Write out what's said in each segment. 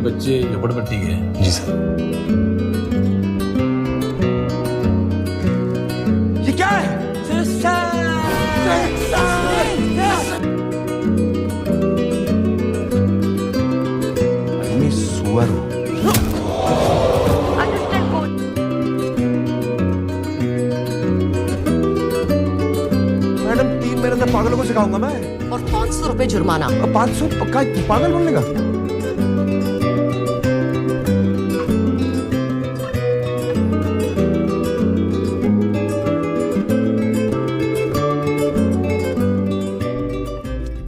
बच्चे झोपड़पट्टी के हैं। जी सर। ये क्या है? मैं सुअर हूँ। मैडम 3 महीने तक पागलों को सिखाऊंगा मैं। और 500 रुपए जुर्माना। 500 पक्का पागल बोलने का।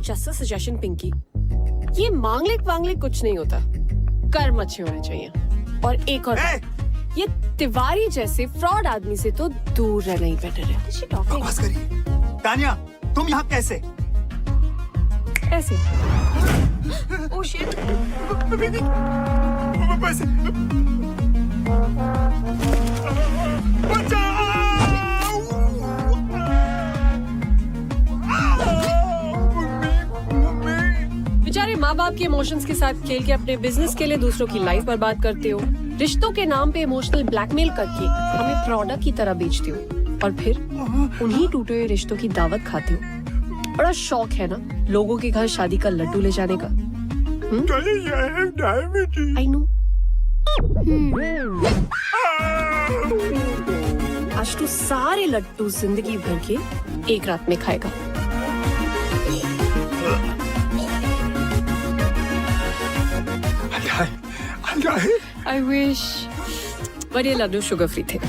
जस्ट अ सजेशन पिंकी, ये मांगलिक वांगलिक कुछ नहीं होता, कर्म अच्छे होने चाहिए। और एक और बात, ये तिवारी जैसे फ्रॉड आदमी से तो दूर रहना ही बेटर है। बकवास करिए। तानिया, तुम यहाँ कैसे? ऐसे। Oh shit. पैसे। बेचारे माँ बाप के इमोशंस के साथ खेल के अपने बिजनेस के लिए दूसरों की लाइफ बर्बाद करते हो। रिश्तों के नाम पे इमोशनल ब्लैकमेल करके हमें प्रोडक्ट की तरह बेचते हो और फिर उन्हीं टूटे हुए रिश्तों की दावत खाते हो। बड़ा शौक है ना लोगों के घर शादी का लड्डू ले जाने का। I know. आज तू सारे लड्डू जिंदगी भर के एक रात में खाएगा। I wish, but ये लड्डू शुगर फ्री थे।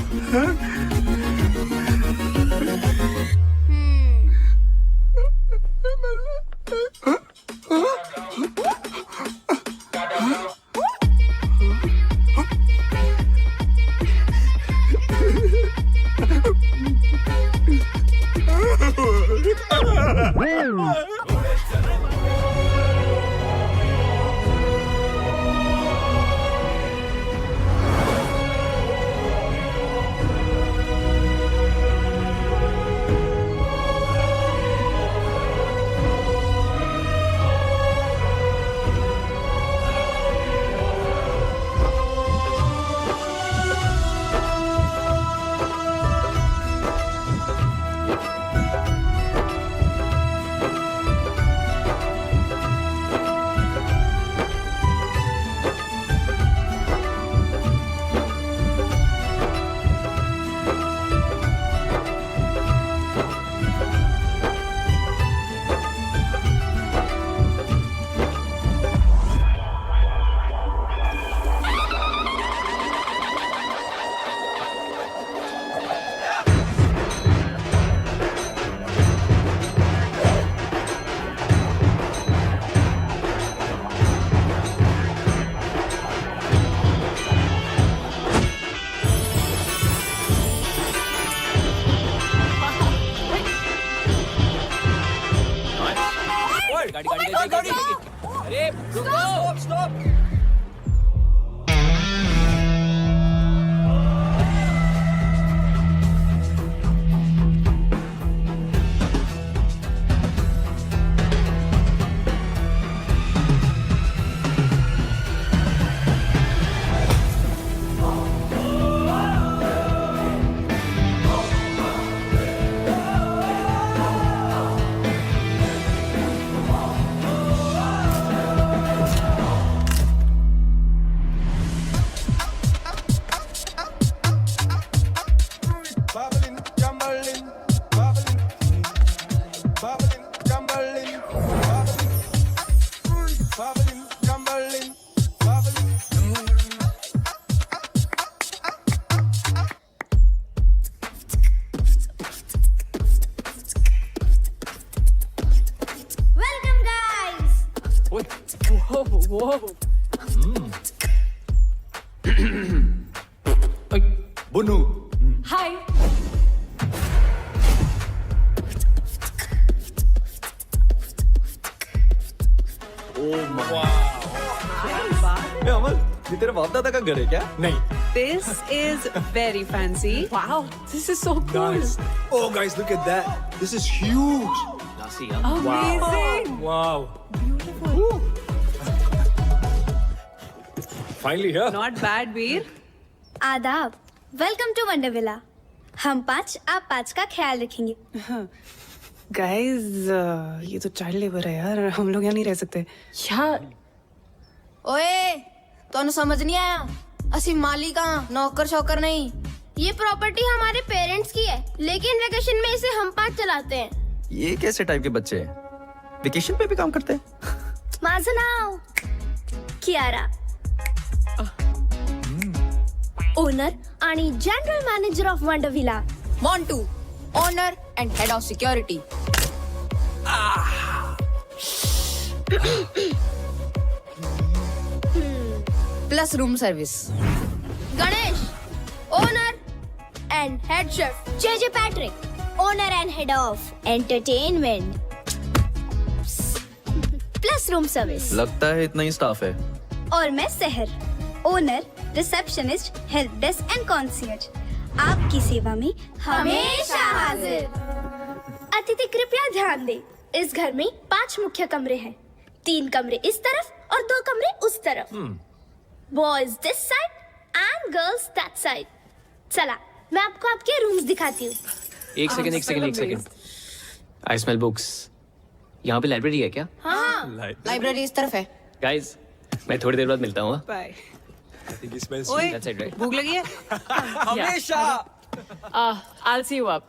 गाड़ी। अरे स्टॉप। बुनू हाय। अमल, ये तेरे बाप दादा का घर है क्या? नहीं। This is very fancy. Wow, this is so cool. Oh guys, look at that. This is huge. Amazing. Wow. Beautiful. Finally here. Not bad, Veer. आदाब, वेलकम टू वंडरविला। हम 5 आप 5 का ख्याल रखेंगे। Guys, ये तो चाइल्ड लेबर है यार, हम लोग यहाँ नहीं रह सकते। यार ओए तोनु समझ नहीं आया, असि मालिक नौकर शौकर नहीं। ये प्रॉपर्टी हमारे पेरेंट्स की है, लेकिन वेकेशन में इसे हम 5 चलाते हैं। ये कैसे टाइप के बच्चे हैं? वेकेशन पे भी काम करते हैं? माजनाओ, कियारा, ओनर आणि general manager of Wondervilla. Montu, owner and head of security. Plus room service. Ganesh, owner and head chef. JJ Patrick, owner and head of entertainment plus room service. लगता है इतना ही स्टाफ है। और मैं Sahar, owner, receptionist, help desk and concierge. आपकी सेवा में हमेशा हाजिर। अतिथि कृपया ध्यान दें, इस घर में 5 मुख्य कमरे हैं। 3 कमरे इस तरफ और 2 कमरे उस तरफ। Boys this side and girls that side. चला, मैं आपको आपके रूम्स दिखाती हूँ। एक सेकंड। I smell books. यहाँ पे लाइब्रेरी है क्या? हाँ, लाइब्रेरी इस तरफ है। गाइस, मैं थोड़ी देर बाद मिलता हूँ। Bye. That's it, right? भूख लगी है? हमेशा। I'll see you up.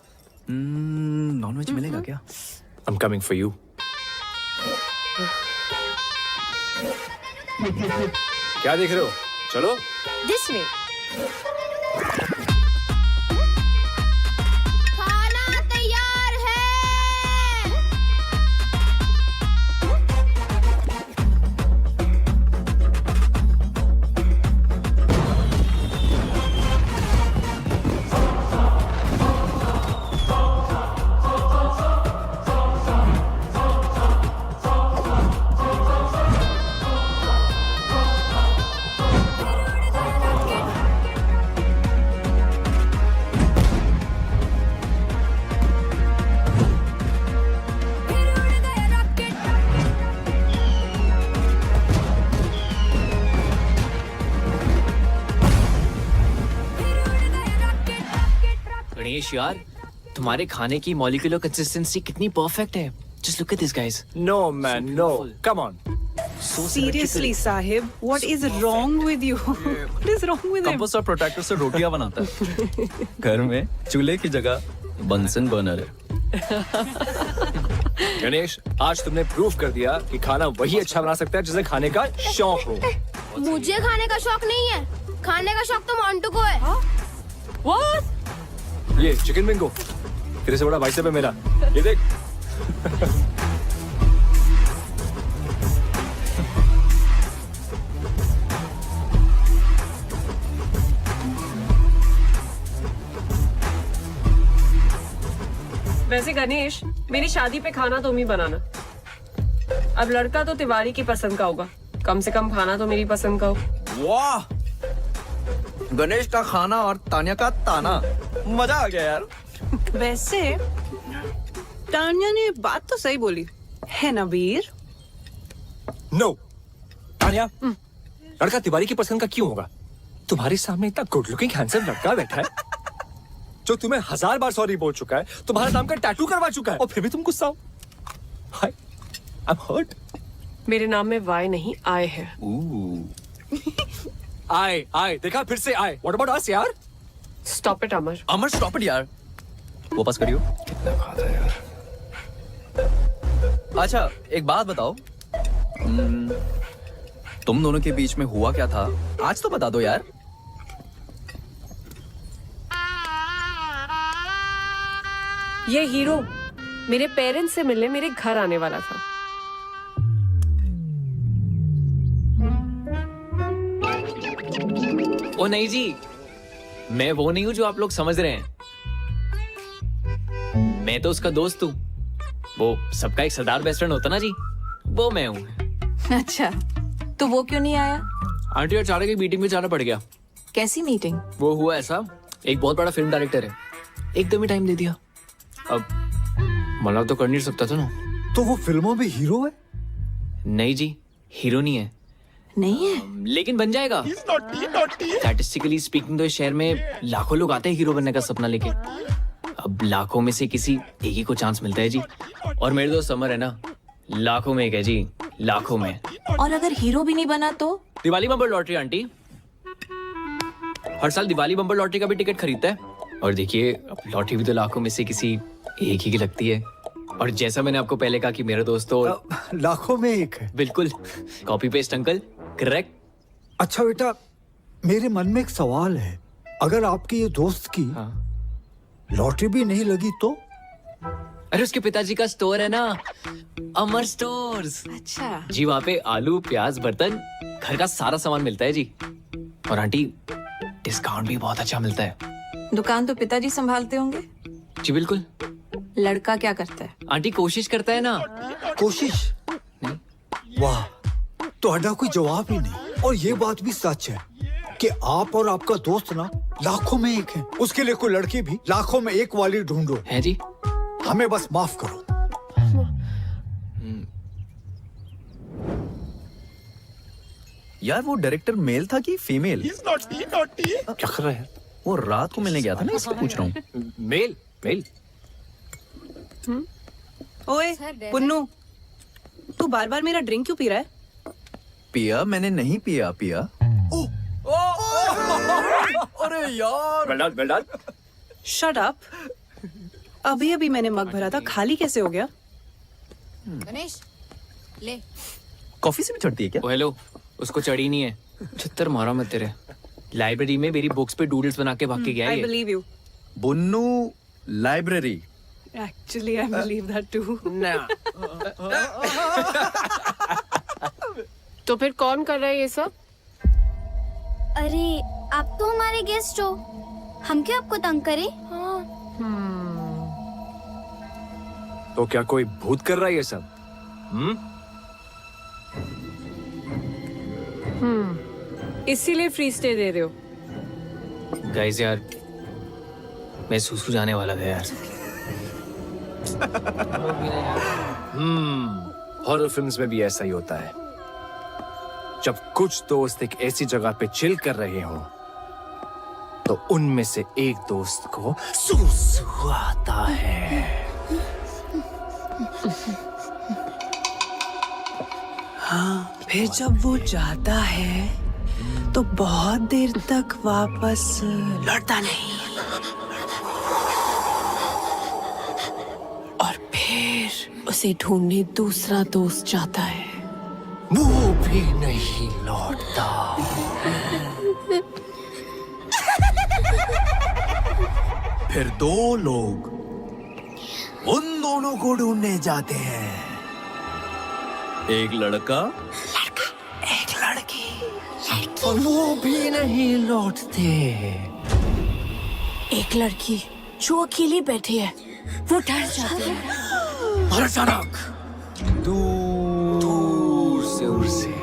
Nonveg मिलेगा क्या? I'm coming for you. क्या देख रहे हो? चलो। This way. खाना तैयार है। गणेश यार, तुम्हारे खाने की मॉलिक्यूलर कंसिस्टेंसी कितनी परफेक्ट है। Just look at this, guys. No man, no. Come on. Seriously, Sahib, what is wrong with you? What is wrong with him? Compost और प्रोटेक्टर से रोटियां बनाता है। घर में चूल्हे की जगह बंसन बर्नर है। गणेश, आज तुमने प्रूव कर दिया कि खाना वही अच्छा बना सकता है जिसे खाने का शौक हो। मुझे खाने का शौक नहीं है, खाने का शौक तो मोंटू को है। What? ये चिकन बिंगो, तेरे से बड़ा बाइसेप है मेरा। ये देख। वैसे गणेश, मेरी शादी पे खाना तुम ही बनाना। अब लड़का तो तिवारी की पसंद का होगा, कम से कम खाना तो मेरी पसंद का हो। वाह, गणेश का खाना और तानिया का ताना, मजा आ गया यार। वैसे तानिया ने बात तो सही बोली है ना वीर? नो, तानिया, लड़का तिवारी की पसंद का क्यों होगा? तुम्हारे सामने इतना गुड लुकिंग हैंडसम लड़का बैठा है जो तुम्हें 1000 बार सॉरी बोल चुका है, तुम्हारे नाम का टैटू करवा चुका है, और फिर भी तुम गुस्सा हो। हाय, आई एम हर्ट। मेरे नाम में वाई नहीं आए है। आए, देखा फिर से आए। What about us यार? Stop it, Amar. Amar stop it यार, वापस करियो। कितना खाता है यार। अच्छा, एक बात बताओ, तुम दोनों के बीच में हुआ क्या था? आज तो बता दो यार। ये हीरो मेरे पेरेंट्स से मिलने मेरे घर आने वाला था। ओ नहीं जी, मैं वो नहीं हूँ जो आप लोग समझ रहे हैं। मैं तो उसका दोस्त हूँ। वो सबका एक सरदार बेस्ट फ्रेंड होता ना जी, वो मैं हूँ। अच्छा, तो वो क्यों नहीं आया? आंटी अचानक एक मीटिंग में जाना पड़ गया। कैसी मीटिंग? वो हुआ ऐसा, एक बहुत बड़ा फिल्म डायरेक्टर है, एकदम ही टाइम दे दिया। अब मना तो कर नहीं सकता था ना। तो वो फिल्मों में हीरो है? नहीं जी, हीरो नहीं है, नहीं है। लेकिन बन जाएगा। स्टैटिस्टिकली स्पीकिंग तो इस शहर में लाखों लोग आते हैं हीरो बनने का सपना लेके। अब लाखों में से किसी एक ही को चांस मिलता है जी। और मेरे दोस्त समर है ना, लाखों में एक है जी, लाखों में। और अगर हीरो भी नहीं बना तो? दिवाली बम्पर लॉटरी आंटी, हर साल दिवाली बम्पर लॉटरी का भी टिकट खरीदता है। और देखिए, अब लॉटरी भी तो लाखों में से किसी एक ही की लगती है। और जैसा मैंने आपको पहले कहा कि मेरे दोस्त तो लाखों में एक है। बिल्कुल कॉपी पेस्ट अंकल, करेक्ट। अच्छा बेटा, मेरे मन में एक सवाल है, अगर आपके ये दोस्त की लॉटरी भी नहीं लगी तो? अरे उसके पिताजी का स्टोर है ना, अमर स्टोर्स। अच्छा जी, वहाँ पे आलू, प्याज, बर्तन, घर का सारा सामान मिलता है जी। और आंटी, डिस्काउंट भी बहुत अच्छा मिलता है। दुकान तो पिताजी संभालते होंगे? जी बिल्कुल। लड़का क्या करता है? आंटी कोशिश करता है ना। कोशिश? वाह, तो अड्डा कोई जवाब ही नहीं। और ये बात भी सच है कि आप और आपका दोस्त ना लाखों में एक है। उसके लिए कोई लड़की भी लाखों में एक वाली ढूंढो। है जी। हमें बस माफ करो। यार वो डायरेक्टर मेल था कि फीमेल? क्या कर रहा है? वो रात को मिलने गया था ना, इसलिए पूछ रहा हूँ। मेल मेल। ओए पुन्नू, तू बार बार मेरा ड्रिंक क्यों पी रहा है? पिया मैंने नहीं पिया। पिया अरे यार, वेल डन। Shut up. अभी अभी मैंने मग भरा था, खाली कैसे हो गया? गणेश ले। कॉफी से भी चढ़ती है क्या? ओ हेलो, उसको चढ़ी नहीं है। छत्तर मारा मत तेरे। लाइब्रेरी में मेरी बुक्स पे डूडल्स बना के भाग के गया आई ये। Believe you. Bunnu library. Actually I believe that too. तो फिर कौन कर रहा है ये सब? अरे आप तो हमारे गेस्ट हो, हम क्यों आपको तंग करें? तो क्या कोई भूत कर रहा है ये सब? इसीलिए फ्री स्टे दे रहे हो? गाइस यार, मैं सुसु जाने वाला था यार। हॉरर फिल्म्स में भी ऐसा ही होता है। जब कुछ दोस्त एक ऐसी जगह पे चिल कर रहे हो तो उनमें से एक दोस्त को सुसु आता है। हाँ, फिर जब वो जाता है तो बहुत देर तक वापस लौटता नहीं। और फिर उसे ढूंढने दूसरा दोस्त जाता है। वो भी नहीं लौटता। फिर दो लोग उन दोनों को ढूंढने जाते हैं। एक लड़का, एक लड़की। और वो भी नहीं लौटते। एक लड़की जो अकेली बैठी है, वो डर जाती है। और अचानक दूर से उसे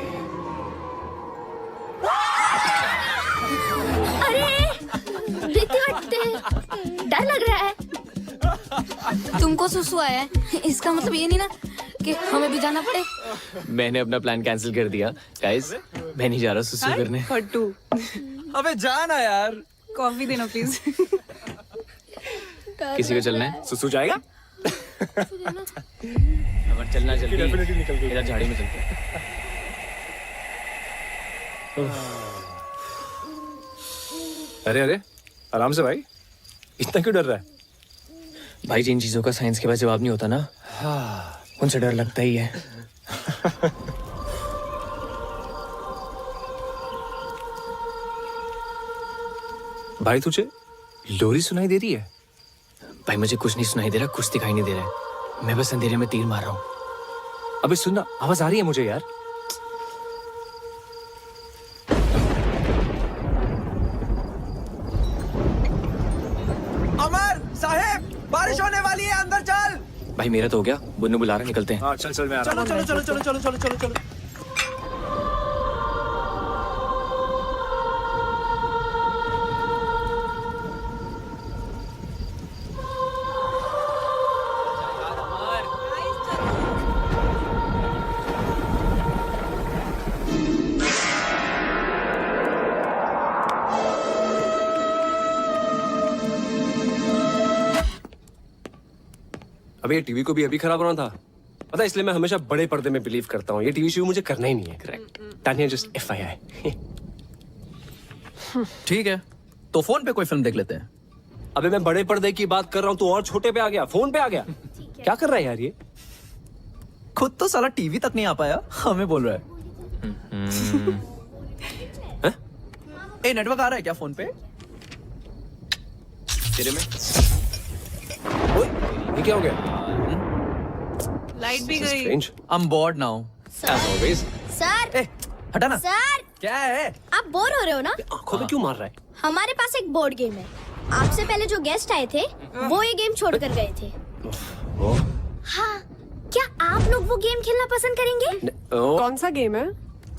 देखते वक्त डर लग रहा है। तुमको सुसु आया है, इसका मतलब ये नहीं ना कि हमें भी जाना पड़े। मैंने अपना प्लान कैंसिल कर दिया। गाइस, मैं नहीं जा रहा सुसु करने। फट्टू, अबे जाना यार। कॉफी देना प्लीज। किसी को चलना है? सुसु जाएगा? अगर चलना जल्दी, इधर झाड़ी में चलते हैं। अरे अरे, आराम से भाई, इतना क्यों डर रहा है? भाई, जिन चीजों का साइंस के पास जवाब नहीं होता ना, उनसे डर लगता ही है। भाई तुझे लोरी सुनाई दे रही है? भाई मुझे कुछ नहीं सुनाई दे रहा, कुछ दिखाई नहीं दे रहा है। मैं बस अंधेरे में तीर मार रहा हूँ। अबे सुनना, आवाज आ रही है मुझे यार। अमर साहेब, बारिश होने वाली है, अंदर चल। भाई मेरा तो हो गया, बुन्नू बुला रहा, निकलते हैं। हाँ चल चल, मैं आ रहा हूँ। चलो चलो चलो चलो चलो चलो चलो चलो। अबे ये टीवी को भी अभी खराब होना था, पता है, इसलिए मैं हमेशा बड़े पर्दे में बिलीव करता हूँ। ये टीवी शो मुझे करना ही नहीं है। Correct, Tania just FYI। ठीक है, तो फोन पे कोई फिल्म देख लेते हैं। अबे मैं बड़े पर्दे की बात कर रहा हूँ, तो और छोटे पे आ गया, फोन पे आ गया। क्या कर रहा है यार ये? खुद तो साला टीवी तक नहीं आ पाया, हमें बोल रहा है। ए, नेटवर्क आ रहा है क्या फोन पे? तेरे में? ओए, ये क्या हो गया? लाइट भी गई। Strange. I'm bored now. As always. Sir, ए, हटा ना। सर, क्या है? आप बोर हो रहे हो ना? आंखों में क्यों मार रहा है? हमारे पास एक बोर्ड गेम है। आपसे पहले जो गेस्ट आए थे, वो ये गेम छोड़कर गए थे। हाँ, क्या आप लोग वो गेम खेलना पसंद करेंगे? कौन सा गेम है?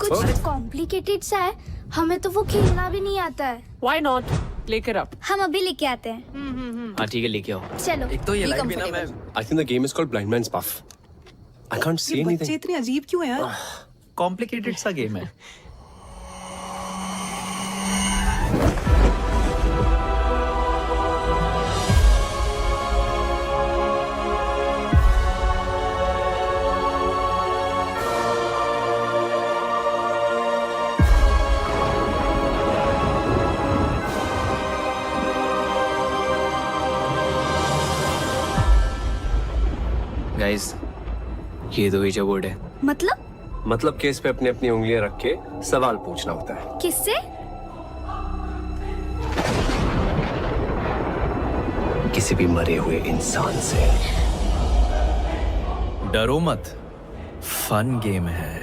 कुछ कॉम्प्लिकेटेड सा है, हमें तो वो खेलना भी नहीं आता है। Why not? लेकर आप। हम अभी लेके आते हैं। हाँ ठीक है, लेके आओ। चलो। एक तो ये be लाइट भी ना, मैं comfortable। I think the game is called Blind Man's Buff. I can't see ये बच्चे anything. इतने अजीब क्यों हैं यार? कॉम्प्लिकेटेड सा गेम है। गाइस, ये दो ईजा बोर्ड है। मतलब केस पे अपनी अपनी उंगलियां रख के सवाल पूछना होता है। किससे? किसी भी मरे हुए इंसान से। डरो मत, फन गेम है।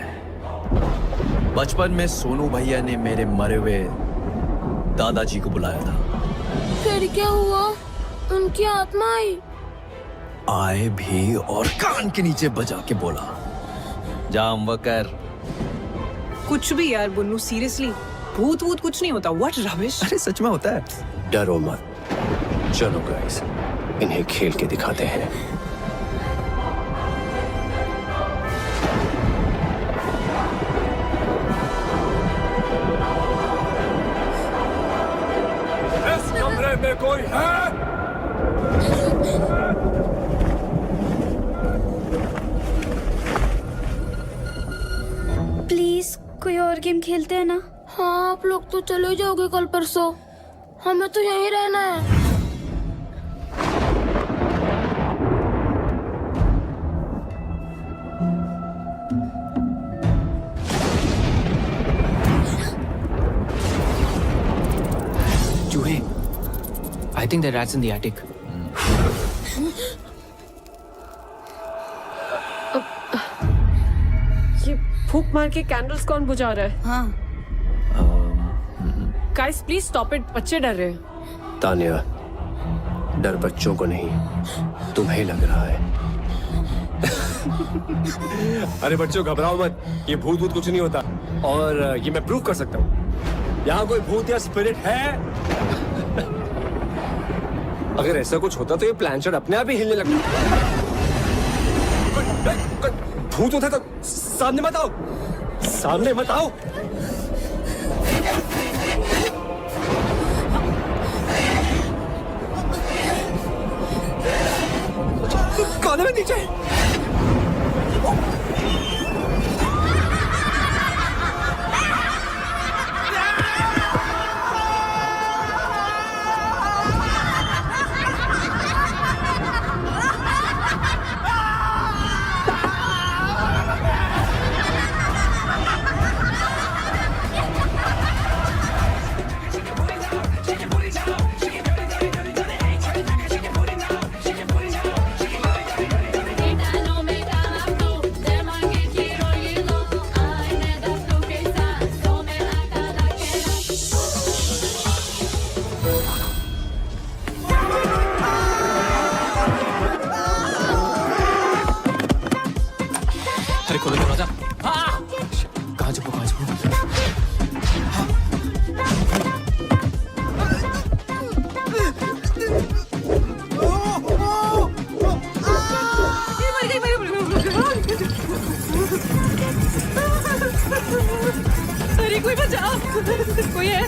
बचपन में सोनू भैया ने मेरे मरे हुए दादाजी को बुलाया था। फिर क्या हुआ? उनकी आत्मा आई। आए भी और कान के नीचे बजा के बोला, जाम वकर। कुछ भी यार बुन्नू, सीरियसली भूत वूत कुछ नहीं होता। What rubbish. अरे सच में होता है। डरो मत, चलो गाइस, इन्हें खेल के दिखाते हैं। इस कमरे में कोई है? प्लीज कोई और गेम खेलते हैं ना? हाँ, आप लोग तो चले जाओगे कल परसों, हमें तो यहीं रहना है। चूहे। I think the rat's in the attic. ये फूक मार के कैंडल्स कौन बुझा रहा है? हाँ। गाइस प्लीज स्टॉप इट, बच्चे डर रहे हैं। तानिया, डर बच्चों को नहीं, तुम्हें लग रहा है। अरे बच्चों घबराओ मत, ये भूत भूत कुछ नहीं होता, और ये मैं प्रूव कर सकता हूँ। यहाँ कोई भूत या स्पिरिट है? अगर ऐसा कुछ होता तो ये प्लानचेट अपने आप ही हिलने लगता। भूत होता तो सामने मत आओ, सामने मत आओ। कोने में नीचे। अरे खोलो दरवाजा। कहाँ छुपो, कहाँ छुपो? अरे कोई बचाओ, कोई है?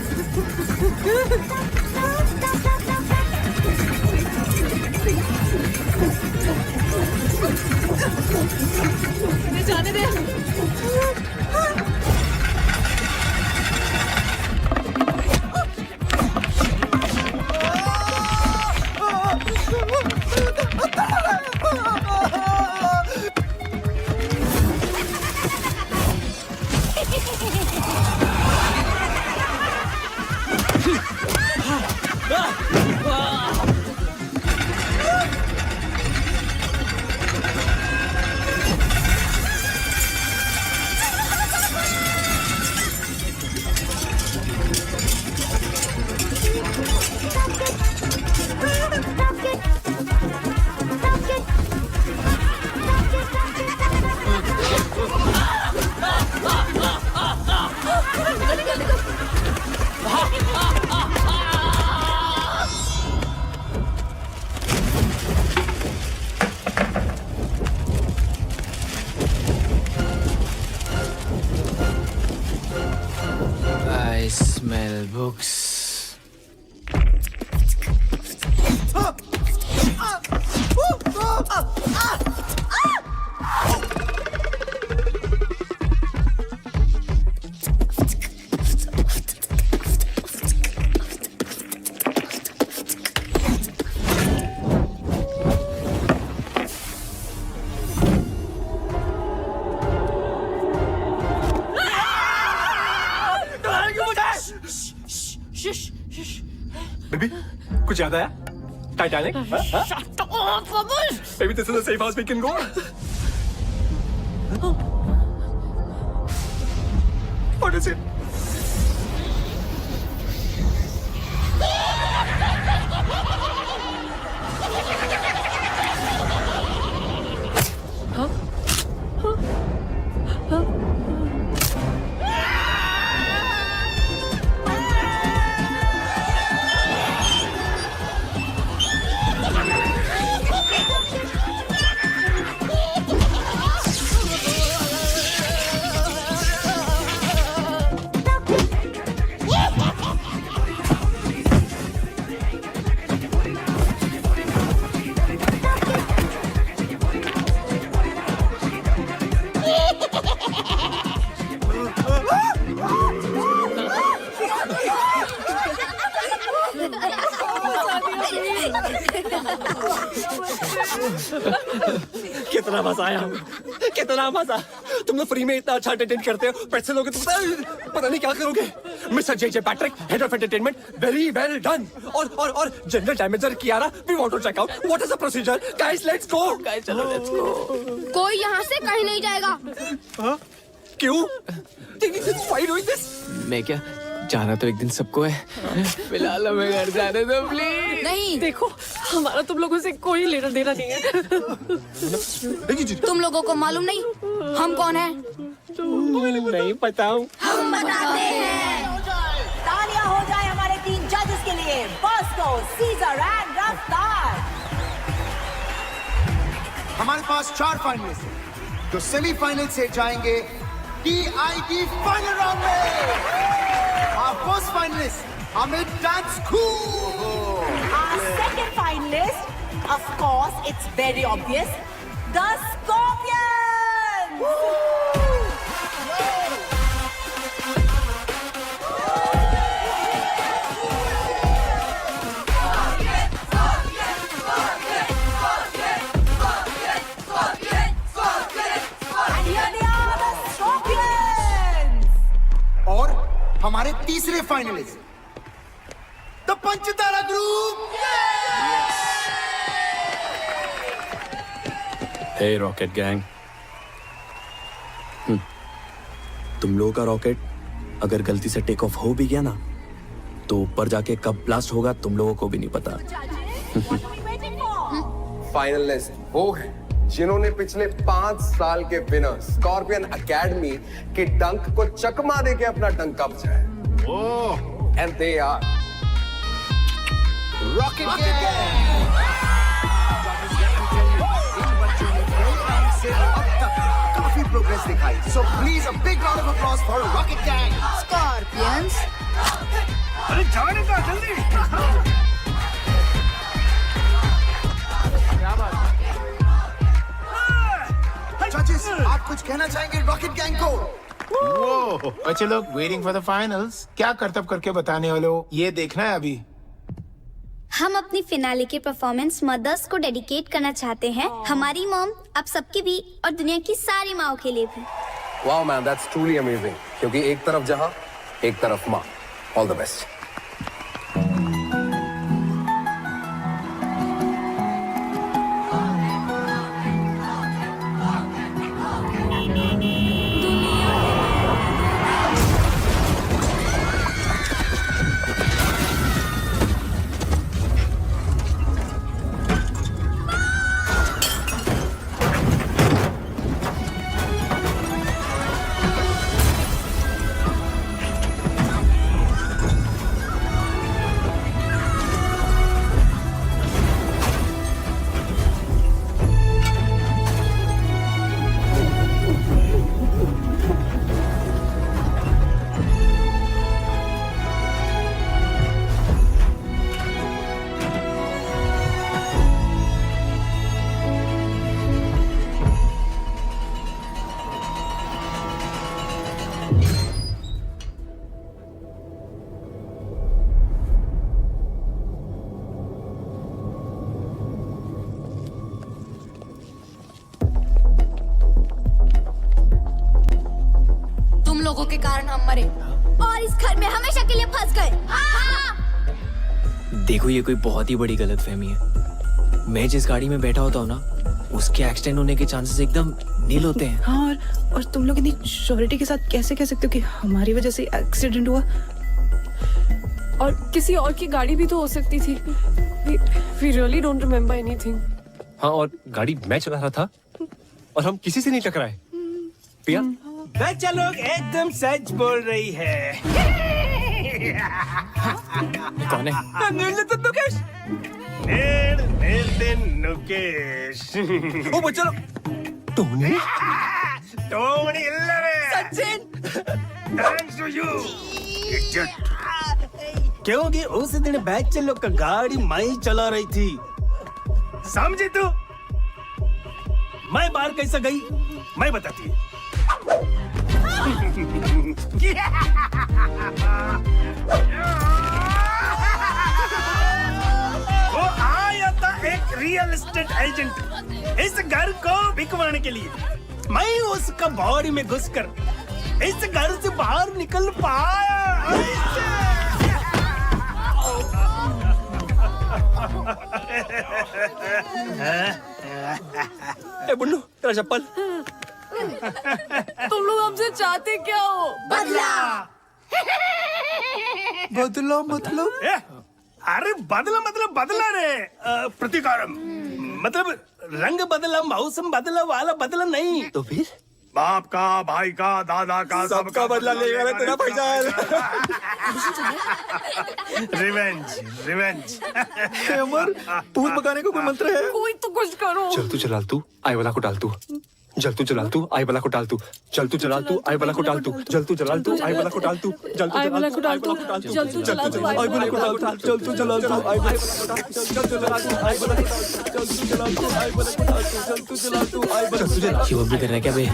जोक्स। बेबी कुछ याद आया? Titanic? Maybe this is the safe house we can go. What is it? कितना मजा आया, कितना मजा। तुम लोग फ्री में इतना अच्छा एंटरटेन करते हो, पैसे लोगे तो पता नहीं क्या करोगे। Mister J Patrick, head of entertainment, very well done. और general damager Kiara, we want to check out what is the procedure. Guys let's go. Guys चलो लेट्स गो। कोई यहाँ से कहीं नहीं जाएगा। क्यों? Why doing this? मैं क्या जाना तो एक दिन सबको है, फिलहाल हमें घर जाने दो प्लीज। नहीं, देखो हमारा तुम लोगों से कोई लेना देना नहीं है। तुम लोगों को मालूम नहीं हम कौन है? नहीं पता हूँ। हम बताते हैं। तालियां हो जाए हमारे 3 जजेस के लिए, बॉस्को, सीजर एंड रफ्तार। हमारे पास 4 फाइनलिस्ट हैं जो सेमीफाइनल से जाएंगे टीआईटी फाइनल राउंड में। Our first finalist, Amit Dance Cool. Our second finalist, of course, it's very obvious, the Scorpions. And here they are, the Scorpions. और हमारे तीसरे finalist, the Panchtara group. Hey rocket gang, तुम लोगों का rocket अगर गलती से टेक ऑफ हो भी गया ना, तो ऊपर जाके कब ब्लास्ट होगा तुम लोगों को भी नहीं पता। फाइनलिस्ट वो है जिन्होंने पिछले 5 साल के विनर स्कॉर्पियन एकेडमी के डंक को चकमा देके अपना डंका बचाया। And they are rocket gang. अब तक काफी प्रोग्रेस दिखाई, so please a big round of applause for rocket gang. Scorpions. अरे जाने का जल्दी। जजेस, आप कुछ कहना चाहेंगे रॉकेट गैंग को? वो बच्चे लोग वेटिंग फॉर द फाइनल्स, क्या करतब करके बताने वाले हो, ये देखना है अभी। हम अपनी फिनाले के परफॉर्मेंस मदर्स को डेडिकेट करना चाहते हैं। हमारी मॉम, आप सबकी भी और दुनिया की सारी माओ के लिए भी। Wow man, that's truly amazing. क्योंकि एक तरफ जहां, एक तरफ मां। All the best. लोगों के कारण हम मरे और इस घर में हमेशा के लिए फंस गए। देखो ये कोई बहुत ही बड़ी गलतफहमी है। मैं जिस गाड़ी में बैठा होता हूँ ना, उसके एक्सीडेंट होने के चांसेस एकदम नील होते हैं। हाँ, और तुम लोग इतनी श्योरिटी के साथ कैसे कह सकते हो कि हमारी वजह से एक्सीडेंट हुआ? और किसी और की गाड़ी भी तो हो सकती थी। We really don't remember anything. हाँ, और गाड़ी मैं चला रहा था और हम किसी से नहीं टकराए। पिया, बच्चा लोग एकदम सच बोल रही है। कौन है? नुकेश। ओ बच्चा लोग, टोनी? टोनी इल्लरे। सचिन। Thanks to you. क्योंकि उस दिन बच्चे लोग का गाड़ी मैं ही चला रही थी, समझी तू? मैं बाहर कैसे गई मैं बताती हूँ। वो आया था एक रियल एस्टेट एजेंट इस घर को बिकवाने के लिए। मैं उसका बॉडी में घुसकर इस घर से बाहर निकल पाया। ए बुन्नू, तेरा चप्पल। तुम लोग हमसे चाहते क्या हो? बदला। बदला मतलब? अरे बदला मतलब बदला रे, प्रतिकारम मतलब रंग बदला, मौसम बदला वाला बदला नहीं। तो फिर? बाप का, भाई का, दादा का, सबका बदला लेगा मैं तेरा भाईजान। Revenge, revenge. अमर, भूत भगाने का कोई मंत्र है? कोई तो कुछ करो। चल तू जलाल तू, आई वाला को डाल तू। जल तू जलाल तू, आई वाला को डाल तू। चल तू जलाल तू, आई वाला को डाल तू। जल तू जलाल तू, आई वाला को डाल तू। जल तू जलाल तू, आई वाला को डाल तू। जल तू जलाल तू, आई वाला को डाल तू। जल तू जलाल तू, आई वाला को डाल तू। जल तू जलाल तू, आई वाला को डाल तू। जल तू जलाल तू, आई वाला को डाल तू। जल तू जलाल तू, आई वाला को डाल तू। क्यों भी कर रहा है क्या बे?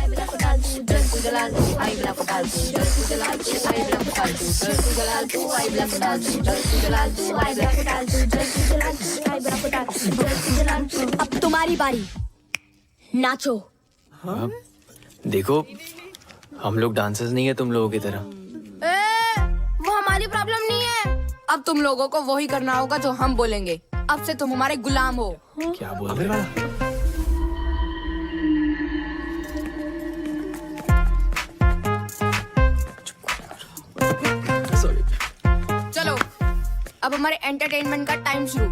अब तुम्हारी बारी, नाचो। देखो हम लोग डांसर्स नहीं है तुम लोगों की तरह। वो हमारी प्रॉब्लम नहीं है। अब तुम लोगों को वही करना होगा जो हम बोलेंगे। अब से तुम हमारे गुलाम हो। क्या बोल रहे हो? चलो अब हमारे एंटरटेनमेंट का टाइम शुरू।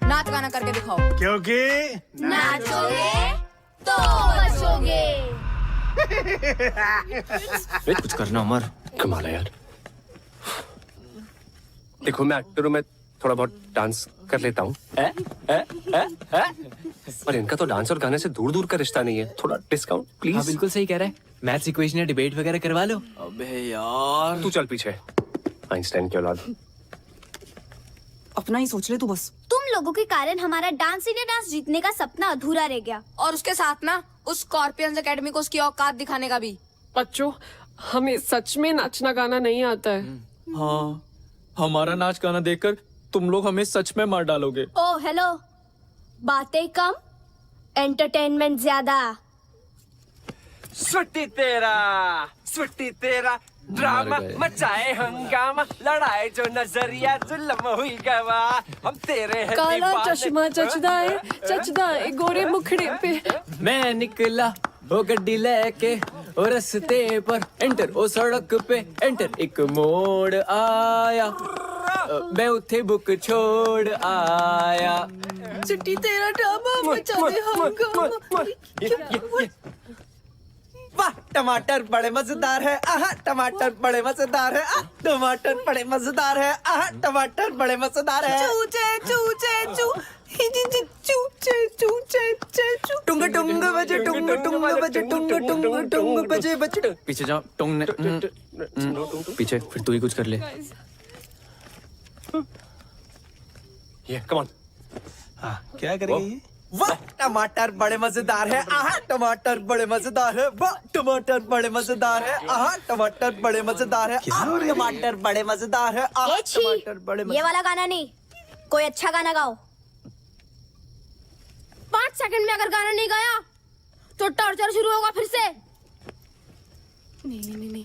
नाच गाना करके दिखाओ। क्योंकि नाचोगे तो बचोगे। कुछ करना अमर। कमाल है यार। देखो मैं एक्टर हूँ, मैं थोड़ा बहुत डांस कर लेता हूँ। और इनका तो डांस और गाने से दूर दूर का रिश्ता नहीं है। थोड़ा डिस्काउंट प्लीज। हाँ बिल्कुल सही कह रहा है। मैथ्स इक्वेशन या डिबेट वगैरह करवा लो। अबे यार तू चल पीछे, आइंस्टाइन की औलाद। अपना ही सोच ले तू बस। तुम लोगों के कारण हमारा डांस इंडिया डांस जीतने का सपना अधूरा रह गया। और उसके साथ ना उस स्कॉर्पियंस एकेडमी को उसकी औकात दिखाने का भी। बच्चों, हमें सच में नाचना गाना नहीं आता है। हाँ, हमारा नाच गाना देखकर तुम लोग हमें सच में मार डालोगे। ओ हेलो, बातें कम, एंटरटेनमेंट ज्यादा। स्वीटी तेरा ड्रामा मचाए हंगामा, लड़ाई जो नजरिया जुल्म हुई गवा, हम तेरे हैं काला दीवाने। चश्मा चचदा है गोरे मुखड़े पे। मैं निकला वो गड्डी लेके और रस्ते पर एंटर ओ सड़क पे एंटर एक मोड़ आया, मैं उठे बुक छोड़ आया। चिट्टी तेरा ड्रामा मचा दे हंगामा। वाह टमाटर बड़े मजेदार है, आहा टमाटर बड़े मजेदार है, टमाटर बड़े मजेदार है, आहा टमाटर बड़े मजेदार है। चूचे चूचे चू चूचे चूचे चू टुंग टुंग बजे टुंग टुंग बजे टुंग टुंग टुंग बजे बजे। पीछे जाओ टोंग ने पीछे, फिर तू ही कुछ कर ले। ये कम ऑन। क्या करेंगे? वाह टमाटर बड़े मजेदार है, आहा टमाटर बड़े मजेदार है, वाह टमाटर बड़े मजेदार है, आहा टमाटर बड़े मजेदार है, आहा टमाटर बड़े मजेदार है, आहा टमाटर बड़े। ये वाला गाना नहीं, कोई अच्छा गाना गाओ। 5 सेकंड में अगर गाना नहीं गाया तो टॉर्चर शुरू होगा फिर से। नहीं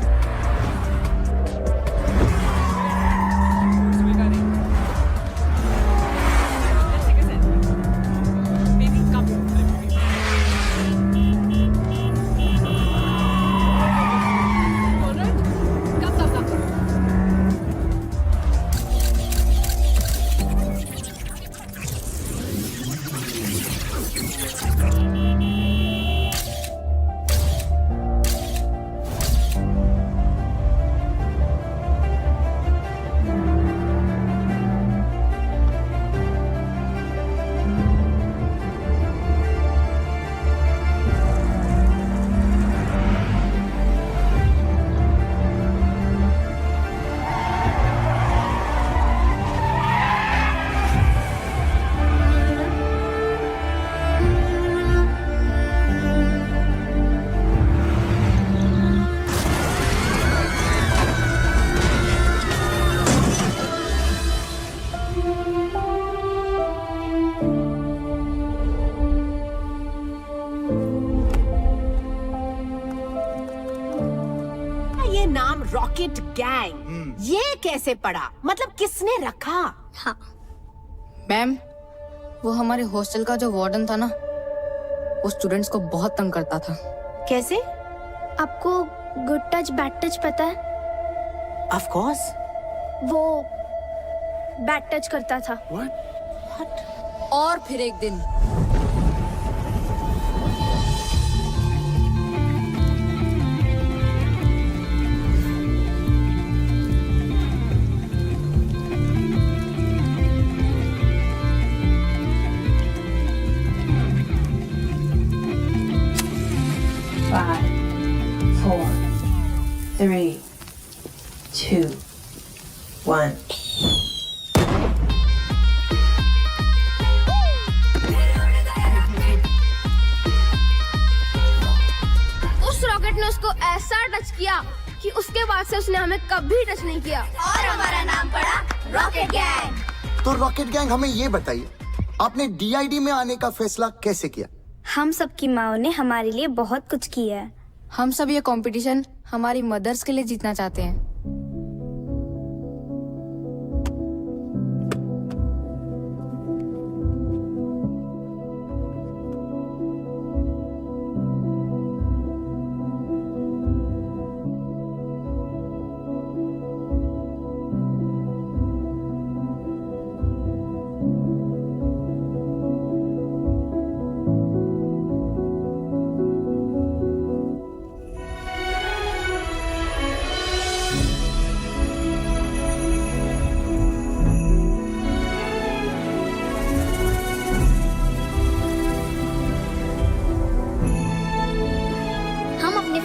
रॉकेट गैंग, ये कैसे पड़ा? मतलब किसने रखा? हाँ मैम, वो हमारे हॉस्टल का जो वार्डन था ना, वो स्टूडेंट्स को बहुत तंग करता था। कैसे? आपको गुड टच बैड टच पता है? Of course. वो बैड टच करता था। और फिर एक दिन उस रॉकेट ने उसको ऐसा टच किया कि उसके बाद से उसने हमें कभी टच नहीं किया और हमारा नाम पड़ा रॉकेट गैंग। तो रॉकेट गैंग, हमें ये बताइए, आपने डीआईडी में आने का फैसला कैसे किया? हम सबकी माओ ने हमारे लिए बहुत कुछ किया है। हम सब ये कंपटीशन हमारी मदर्स के लिए जीतना चाहते हैं।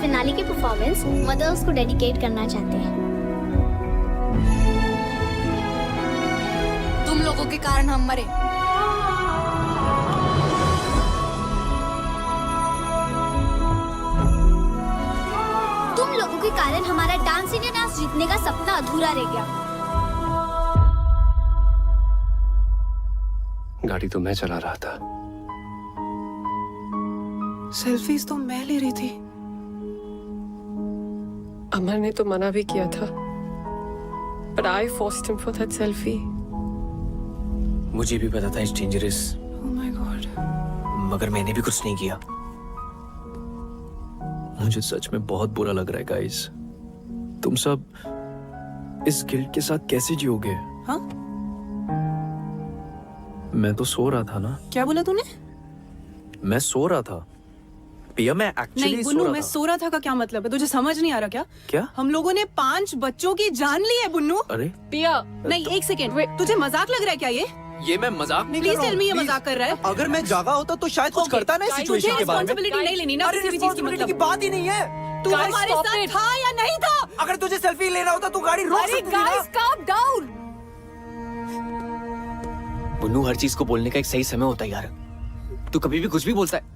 फिनाले की परफॉर्मेंस मदर्स को डेडिकेट करना चाहते हैं। तुम लोगों के कारण हम मरे। तुम लोगों के कारण हमारा डांस इंडिया डांस जीतने का सपना अधूरा रह गया। गाड़ी तो मैं चला रहा था। सेल्फीज तो मैं ले रही थी। अमर ने तो मना भी किया था, but I forced him for that selfie. मुझे भी पता था it's dangerous, Oh my God. मगर मैंने भी कुछ नहीं किया। मुझे सच में बहुत बुरा लग रहा है गाइस। तुम सब इस गिल्ट के साथ कैसे जियोगे? हाँ? मैं तो सो रहा था ना। क्या बोला तूने? मैं सो रहा था पिया, मैं एक्चुअली नहीं सो बुन्नू, रहा मैं था। सो रहा था का क्या मतलब है? तुझे समझ नहीं आ रहा क्या? क्या? हम लोगों ने 5 बच्चों की जान ली है बुन्नू। अरे पिया नहीं, एक सेकेंड, तुझे मजाक लग रहा है क्या ये मैं मजाक नहीं कर प्लीज रहा टेल हूँ, मी ये please। मजाक कर रहा है? अगर मैं जागा होता तो शायद कुछ करता ना इस सिचुएशन के बारे में। रिस्पांसिबिलिटी नहीं लेनी ना अरे किसी भी चीज की, रिस्पांसिबिलिटी की मतलब बात ही नहीं है। तू हमारे साथ था या नहीं था? अगर तुझे सेल्फी लेना होता तो गाड़ी रोक सकती थी ना। Guys calm down. बुन्नू, हर चीज को बोलने का एक सही समय होता है यार। तू कभी भी कुछ भी बोलता है।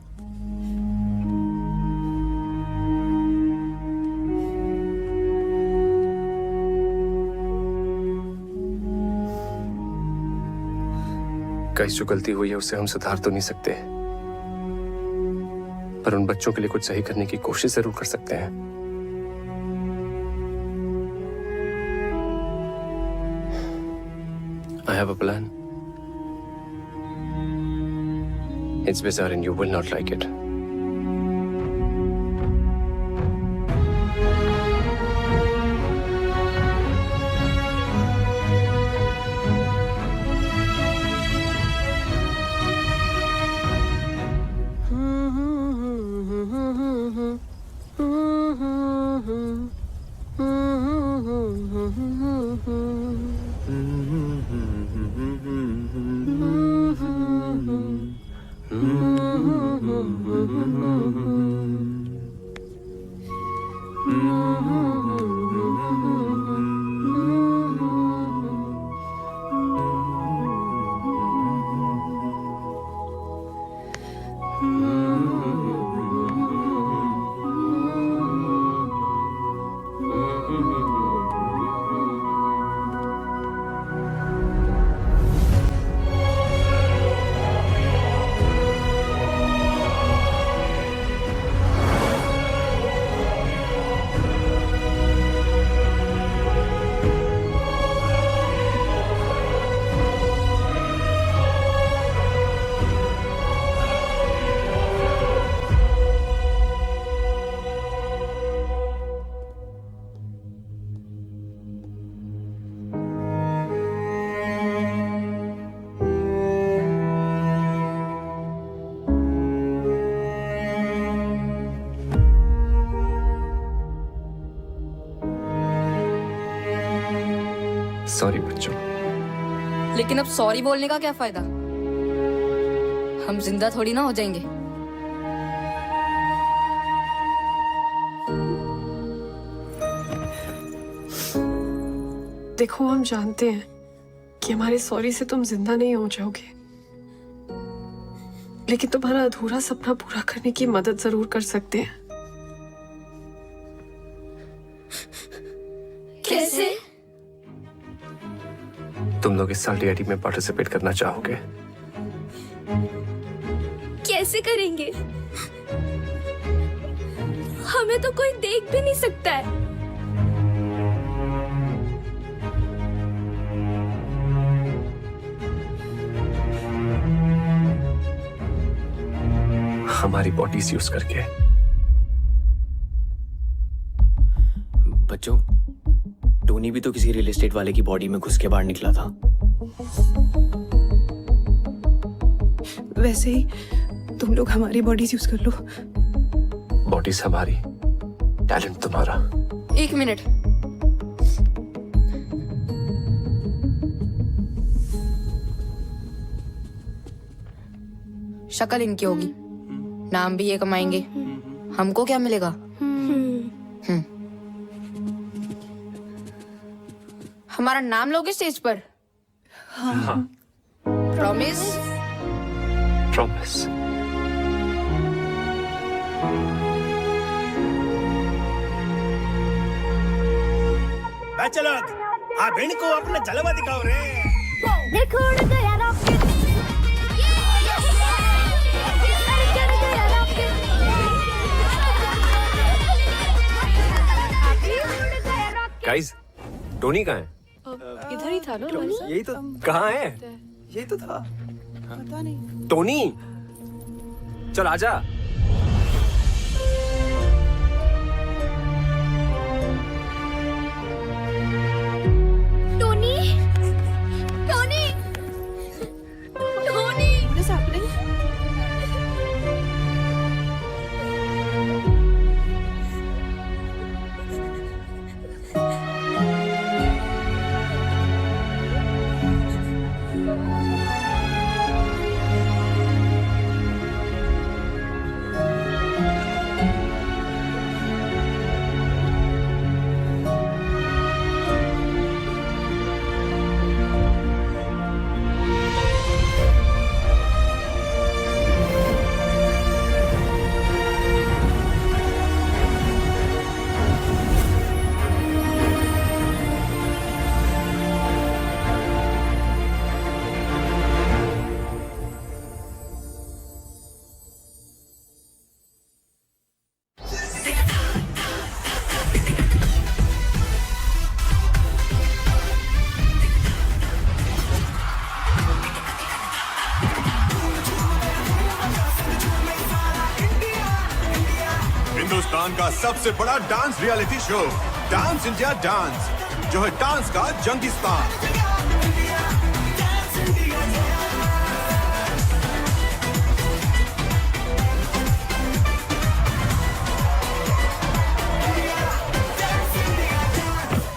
गाइस, जो गलती हुई है उसे हम सुधार तो नहीं सकते, पर उन बच्चों के लिए कुछ सही करने की कोशिश जरूर कर सकते हैं। I have a plan. It's bizarre and you will not like it. Sorry बच्चों। लेकिन अब सॉरी बोलने का क्या फायदा? हम जिंदा थोड़ी ना हो जाएंगे। देखो, हम जानते हैं कि हमारे सॉरी से तुम जिंदा नहीं हो जाओगे, लेकिन तुम्हारा अधूरा सपना पूरा करने की मदद जरूर कर सकते हैं। कैसे? तुम लोग इस साल डीआईडी में पार्टिसिपेट करना चाहोगे? कैसे करेंगे? हमें तो कोई देख भी नहीं सकता है। हमारी बॉडीज यूज करके। बच्चों, टोनी भी तो किसी रियल एस्टेट वाले की बॉडी में घुस के बाहर निकला था। वैसे ही तुम लोग हमारी बॉडीज यूज कर लो। बॉडीज हमारी, टैलेंट तुम्हारा। 1 मिनट। शक्ल इनकी होगी, नाम भी ये कमाएंगे, हमको क्या मिलेगा? हमारा नाम लोगे स्टेज पर? हाँ। प्रॉमिस? प्रॉमिस। बच्चे लोग, आप इनको अपना जलवा दिखाओ रे। देखो उड़ गया रॉकेट। गाइस, टोनी कहाँ है? इधर ही था ना हमारे साथ। यही तो। कहाँ है? यही तो था। पता नहीं। टोनी, चल आजा। Tony, Tony, Tony. What is happening? Hindustan का सबसे बड़ा dance reality show dance India dance, जो है डांस का जंगिस्तान।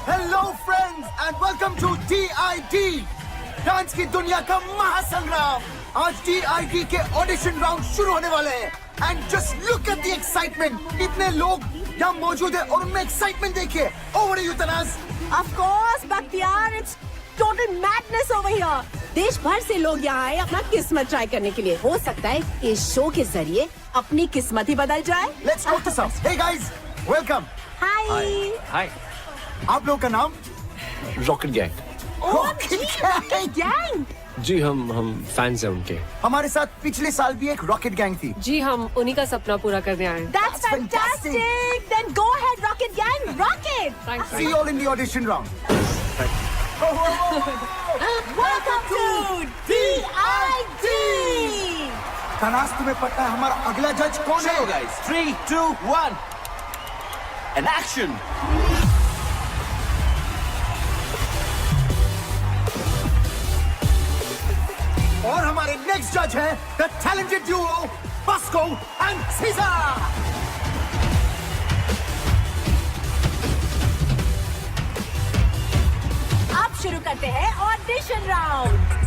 Hello friends and welcome to DID, dance की दुनिया का महासंग्राम। आज DID के ऑडिशन राउंड शुरू होने वाले हैं and just look at the excitement. इतने लोग यहाँ मौजूद है और उनमें एक्साइटमेंट देखिए। Over to you Tanaz. Of course, Bakhtiyar, it's total madness over here. देश भर से लोग यहाँ आए अपना किस्मत ट्राई करने के लिए। हो सकता है इस शो के जरिए अपनी किस्मत ही बदल जाए। Let's go to some. Hey guys, welcome. Hi. हाय। आप लोग का नाम? Rocket gang. Rocket gang? जी, हम फैंस हैं उनके। हमारे साथ पिछले साल भी एक रॉकेट गैंग थी। जी, हम उन्हीं का सपना पूरा करने आए हैं। That's fantastic. Then go ahead, Rocket Gang. Rocket. Thanks. See you all in the audition round. Welcome to DID. Tanaz, तुम्हें पता है हमारा अगला जज कौन है? guys, 3, 2, 1, and action. और हमारे नेक्स्ट जज है the talented duo Bosco and Caesar. अब शुरू करते हैं audition round.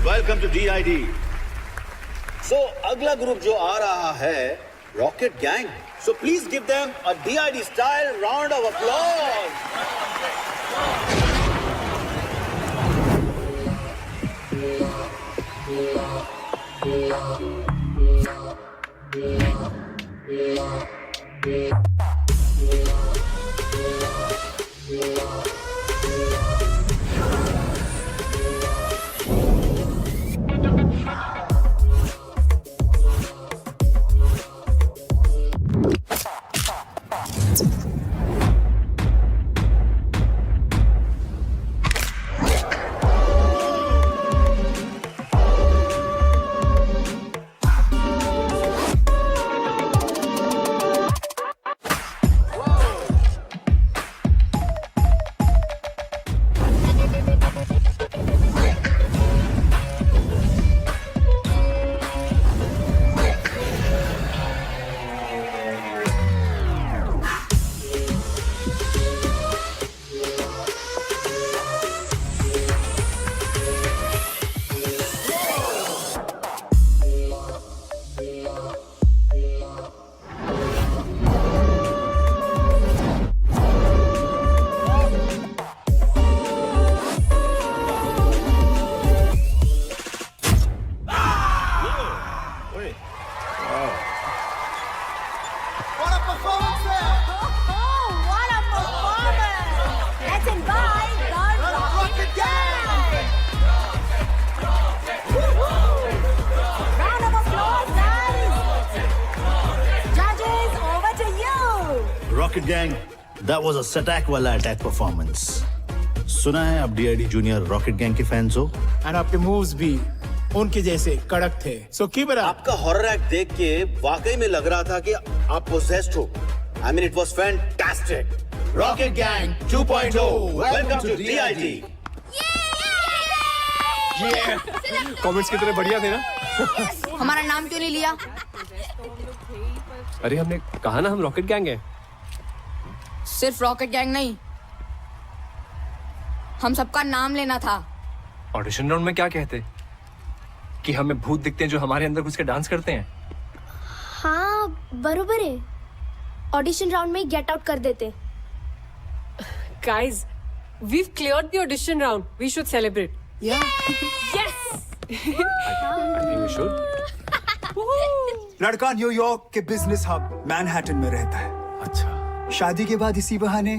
Welcome to DID। So अगला ग्रुप जो आ रहा है rocket gang. So please give them a DID style round of applause. Rocket gang, that was a सटैक वाला अटैक परफॉर्मेंस। सुना है आप DID जूनियर रॉकेट गैंग के फैंस हो, और आपके मूव्स भी उनके जैसे कड़क थे। So keep it up. आपका हॉरर एक्ट देख के वाकई में लग रहा था कि आप पोसेस्ड हो। I mean it was fantastic। Rocket gang 2.0, welcome to DID। Comments कितने बढ़िया थे ना। हमारा नाम क्यों नहीं लिया? अरे हमने कहा ना हम रॉकेट गैंग है। सिर्फ रॉकेट गैंग नहीं, हम सबका नाम लेना था। ऑडिशन राउंड में क्या कहते कि हमें भूत दिखते हैं जो हमारे अंदर घुस के डांस करते हैं? हाँ बरोबर है, ऑडिशन राउंड में गेट आउट कर देते। Guys, we've cleared the audition round. We should celebrate. Yeah. Yes. लड़का न्यूयॉर्क के बिजनेस हब मैनहट्टन में रहता है। अच्छा। शादी के बाद इसी बहाने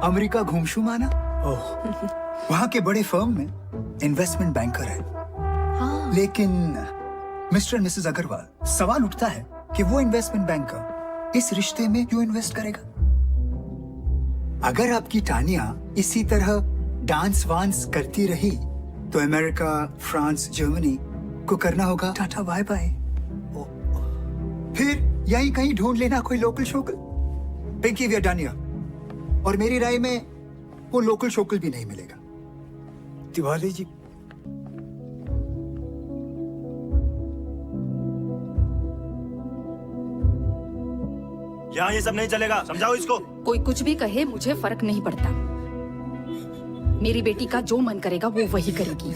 अमेरिका घूमशू माना। वहाँ के बड़े फर्म में इन्वेस्टमेंट बैंकर है। लेकिन मिस्टर मिसेस अग्रवाल, सवाल उठता है कि वो इन्वेस्टमेंट बैंकर इस रिश्ते में क्यों इन्वेस्ट करेगा? अगर आपकी टानिया इसी तरह डांस वांस करती रही तो अमेरिका, फ्रांस, जर्मनी को करना होगा टाटा बाय बाय। फिर यहीं कहीं ढूंढ लेना कोई लोकल शोकल। Pinky we are done here. और मेरी राय में वो लोकल शोकल भी नहीं मिलेगा। तिवारी जी, यहाँ ये सब नहीं चलेगा, समझाओ इसको। कोई कुछ भी कहे, मुझे फर्क नहीं पड़ता। मेरी बेटी का जो मन करेगा वो वही करेगी।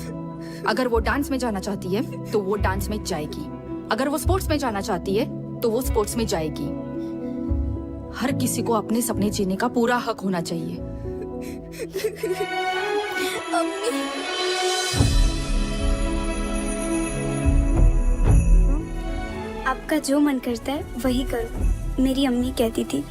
अगर वो डांस में जाना चाहती है तो वो डांस में जाएगी, अगर वो स्पोर्ट्स में जाना चाहती है तो वो स्पोर्ट्स में जाएगी। हर किसी को अपने सपने जीने का पूरा हक होना चाहिए। आपका जो मन करता है वही करो, मेरी अम्मी कहती थी।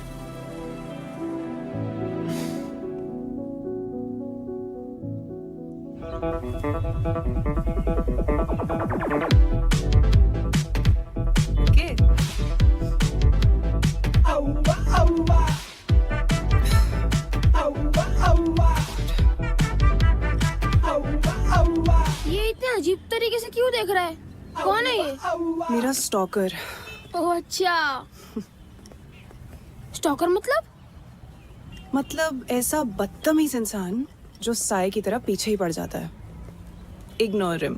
स्टॉकर। ओह अच्छा, स्टॉकर मतलब ऐसा बदतमीज इंसान जो साए की तरह पीछे ही पड़ जाता है। Ignore him.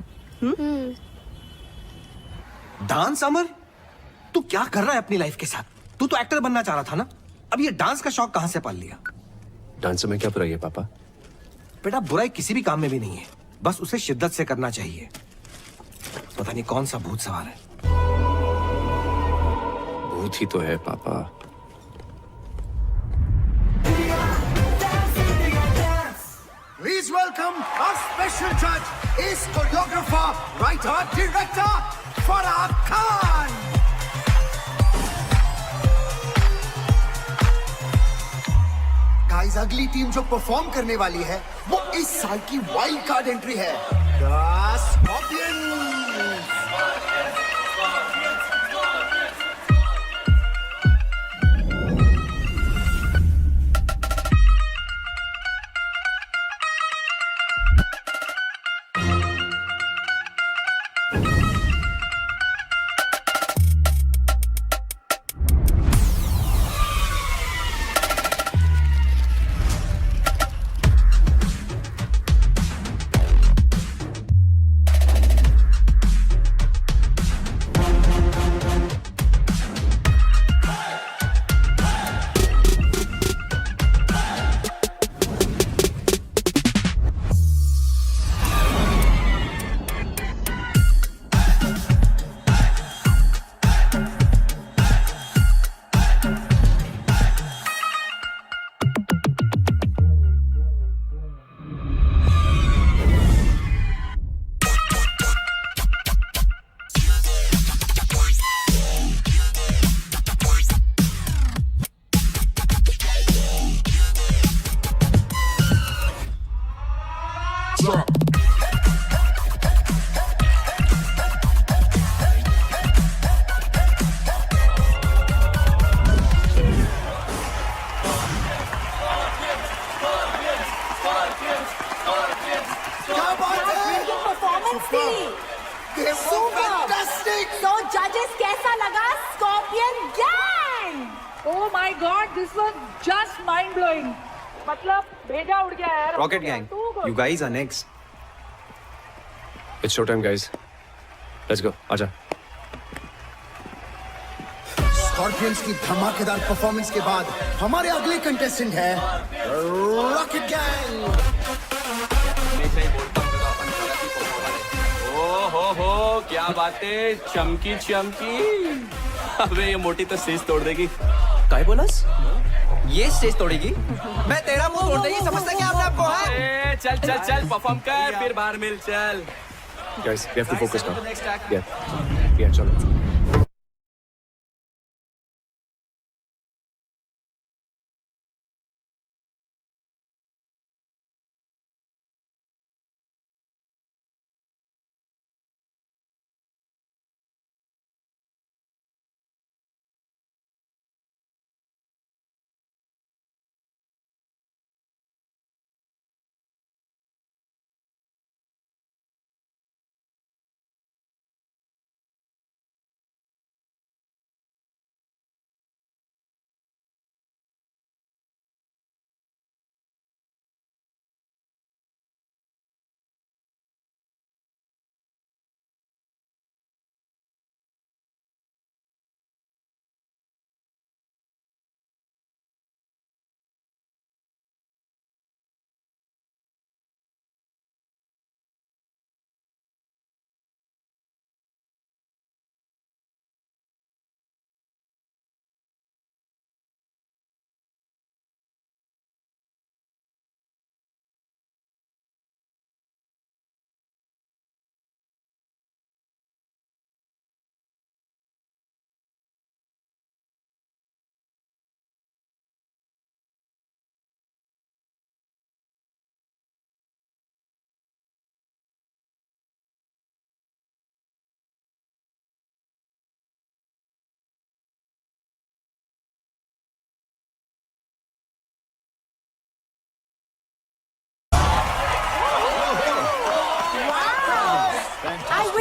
डांस अमर, तू क्या कर रहा है अपनी लाइफ के साथ? तू तो एक्टर बनना चाह रहा था ना, अब ये डांस का शौक कहां से पाल लिया? डांस में क्या बुराई है पापा? बेटा बुराई किसी भी काम में भी नहीं है, बस उसे शिद्दत से करना चाहिए। पता नहीं कौन सा भूत सवार है। भूत ही तो है पापा। Please welcome our special judge, ace choreographer, writer, director, Farah Khan. Guys, अगली टीम जो परफॉर्म करने वाली है वो इस साल की वाइल्ड कार्ड एंट्री है, The Scorpions. तो जजेस कैसा लगा scorpion gang? Oh my God, this was just mind blowing. मतलब भेजा उड़ गया यार। Rocket gang, you guys are next. It's showtime, guys. Let's go. आजा। स्कॉर्पियंस की धमाकेदार परफॉर्मेंस के बाद हमारे अगले कंटेस्टेंट है रॉकेट गैंग। हो क्या बातें, चमकी चमकी। अबे ये मोटी तो स्टेज तोड़ देगी। काय बोलस? ये स्टेज तोड़ेगी? मैं तेरा मुंह तोड़ देगी, समझता क्या आपने आपको है? चल चल चल परफॉर्म कर, फिर बाहर मिल चल। Guys, we have to focus now. Next act. Yeah, चलो।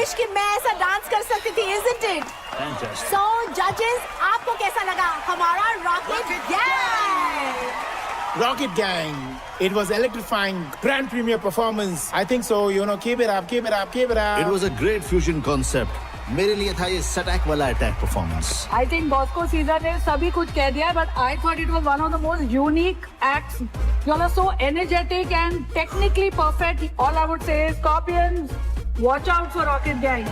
विश कि मैं ऐसा डांस कर सकती थी, isn't it? Fantastic. So judges, आपको कैसा लगा हमारा rocket gang? Rocket Gang. It was electrifying, grand premiere performance. I think so. You know, keep it up, keep it up, keep it up. It was a great fusion concept. मेरे लिए था ये सटैक वाला attack performance. I think Bosco Caesar ने सभी कुछ कह दिया, but I thought it was one of the most unique acts. You all are so energetic and technically perfect. All I would say is, Scorpions, watch out for Rocket Gang.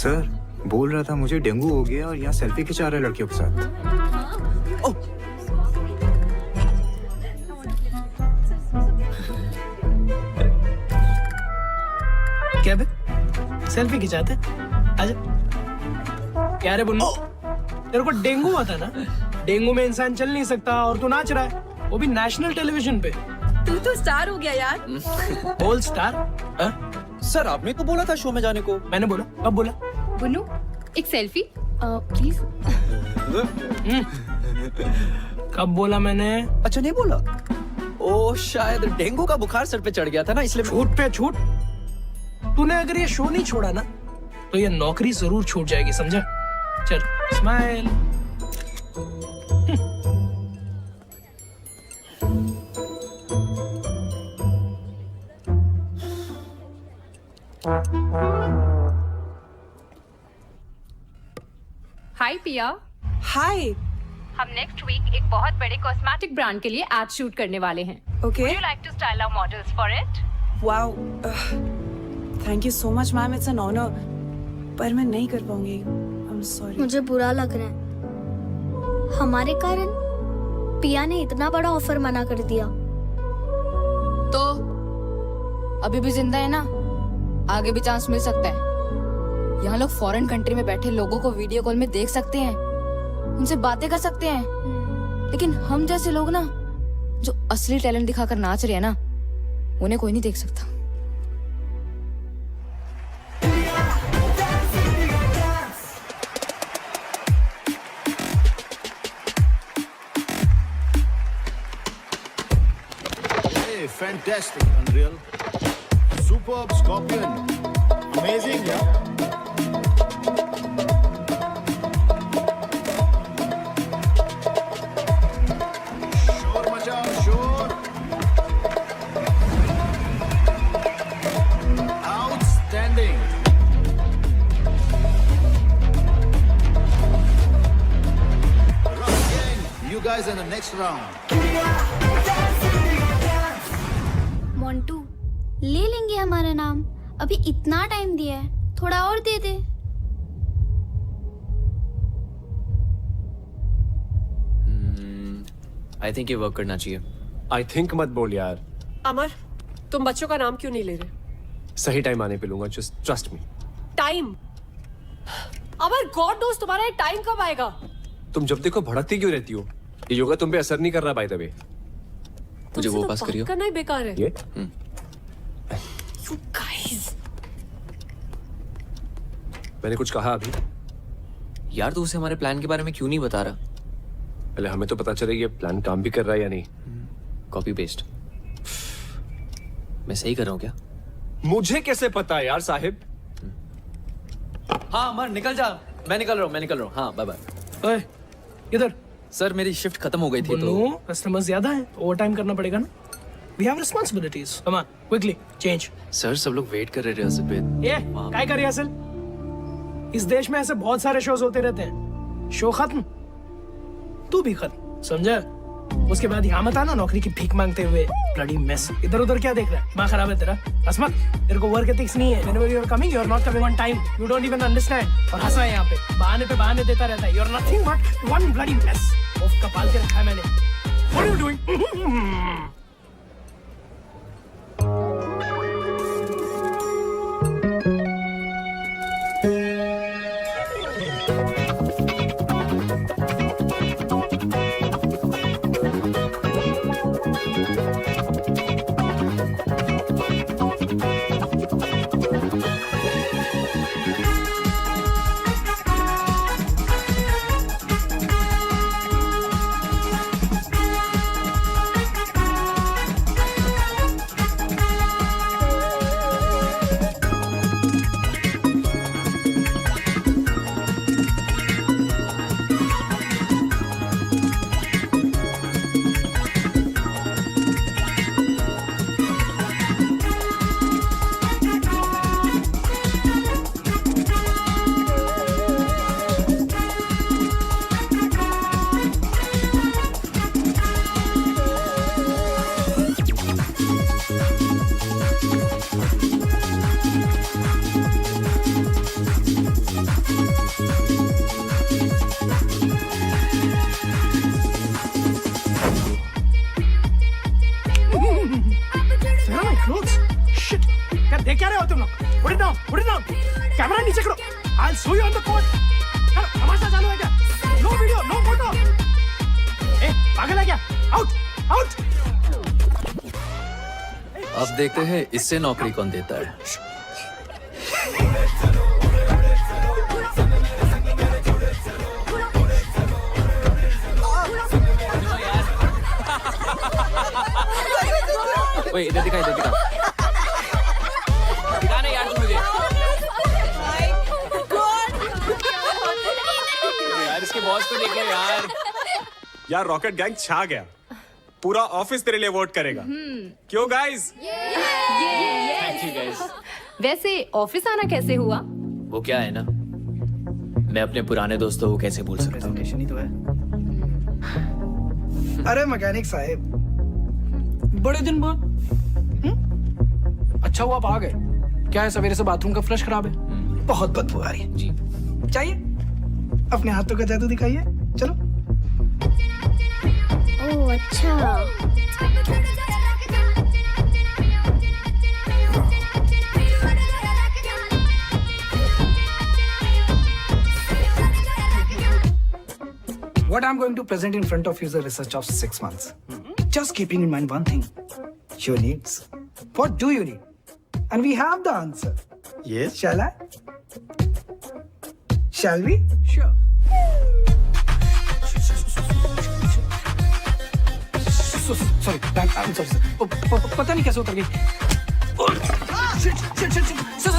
Sir बोल रहा था मुझे dengue हो गया और यहाँ selfie खिंचा रहे लड़कियों के साथ. ओह क्या बे? सेल्फी खिंचाते? आजा। क्या रे बुल्लू? तेरे को डेंगू हुआ था ना? डेंगू में इंसान चल नहीं सकता और तू नाच रहा है, वो भी नेशनल टेलीविजन पे. तू तो स्टार हो गया यार. बोल स्टार? सर आपने तो बोला था शो में जाने को. मैंने बोला. कब बोला? बुन्नू, एक सेल्फी प्लीज. कब बोला मैंने? अच्छा नहीं बोला. ओ शायद डेंगू का बुखार सर पे चढ़ गया था ना, इसलिए. छूट पे छूट. तूने अगर ये शो नहीं छोड़ा ना तो ये नौकरी जरूर छूट जाएगी, समझा? चल स्माइल. हाय पिया. हाय. हम नेक्स्ट वीक एक बहुत बड़े कॉस्मेटिक ब्रांड के लिए एड शूट करने वाले हैं. Okay. Would you like to style our models for it? Wow. Thank you so much, ma'am. It's an honor. पर मैं नहीं कर पाऊंगी. I'm sorry. मुझे बुरा लग रहा है. हमारे कारण पिया ने इतना बड़ा ऑफर मना कर दिया. तो अभी भी जिंदा है ना, आगे भी चांस मिल सकता है. यहाँ लोग फॉरेन कंट्री में बैठे लोगों को वीडियो कॉल में देख सकते हैं, उनसे बातें कर सकते हैं. लेकिन हम जैसे लोग ना, जो असली टैलेंट दिखाकर नाच रहे हैं ना, उन्हें कोई नहीं देख सकता. Hey, fantastic, Unreal. Superb, Scorpion. Amazing, yeah. शोर मचाओ, शोर. Outstanding. Rocket Gang, you guys in the next round. Montu, ले लेंगे हमारा नाम. अभी इतना टाइम दिया है, थोड़ा और दे दे. आई थिंक ये वर्क करना चाहिए. आई थिंक मत बोल यार. अमर, तुम बच्चों का नाम क्यों नहीं ले रहे? सही टाइम आने पे लूंगा, जस्ट ट्रस्ट मी. टाइम? अमर, गॉड नोस तुम्हारा टाइम कब आएगा? तुम जब देखो भड़कती क्यों रहती हो? ये योगा तुम पे असर नहीं कर रहा बाय द वे. मुझे वो पास करियो. करना ही बेकार है. ये You guys. मैंने कुछ कहा अभी? यार तू उसे हमारे प्लान के बारे में क्यों नहीं बता रहा? पहले हमें तो पता चले ये प्लान काम भी कर रहा है या नहीं. Copy paste. मैं सही कर रहा हूँ क्या? मुझे कैसे पता है यार साहिब? हाँ अमर निकल जा. मैं निकल रहा हूँ. हाँ बाय बाय. ओए, इधर. सर मेरी शिफ्ट खत्म हो गई थी तो. कस्टमर ज्यादा है, ओवर टाइम करना पड़ेगा ना. We have responsibilities. Come on, quickly change. Sir सब लोग वेट कर रहे रिहर्सल पे. ये काय कर रिहर्सल? इस देश में ऐसे बहुत सारे शोज होते रहते हैं. शो खत्म, तू भी खत्म, समझा? उसके बाद यहाँ मत आना नौकरी की भीख मांगते हुए. Bloody mess. इधर उधर क्या देख रहा है? माँ खराब है तेरा. असमत, तेरे को वर्क एथिक्स नहीं है. Whenever you are coming, you are not coming on time. You don't even understand. और हंसा है यहाँ पे बहाने देता रहता है. You are nothing but one bloody mess. उफ, कपाल के रखा है मैंने. What are you doing? clothes? Shit. क्या देख क्या रहे हो तुम लोग? Put it down. Put it down. Camera नीचे करो. I'll show you on the court. तमाशा चालू है क्या? No video, no photo. ए, पागल है क्या? Out, out. अब देखते हैं इससे नौकरी कौन देता है। ओए इधर दिखा दिखा ना यार तू मुझे यार इसके बॉस को देख लो यार। यार रॉकेट गैंग छा गया, पूरा ऑफिस तेरे लिए वोट करेगा। क्यों गाइस? Thank you guys. वैसे ऑफिस आना कैसे हुआ? वो क्या है ना, मैं अपने पुराने दोस्तों को कैसे भूल सकता हूँ। ही तो है। अरे मैकेनिक साहब, बड़े दिन बाद। अच्छा हुआ आप आ गए। क्या है, सवेरे से बाथरूम का फ्लश खराब है, बहुत बदबू आ रही है। जी चाहिए? अपने हाथों का जादू दिखाइए। चलो। ओह अच्छा। What I'm going to present in front of you is a research of 6 months. Just keeping in mind one thing, your needs. What do you need? And we have the answer. Yes. Shall I? Shall we? Sure. Sorry, I'm sorry, sir. पता नहीं कैसे उतर गई. Shit. Sir.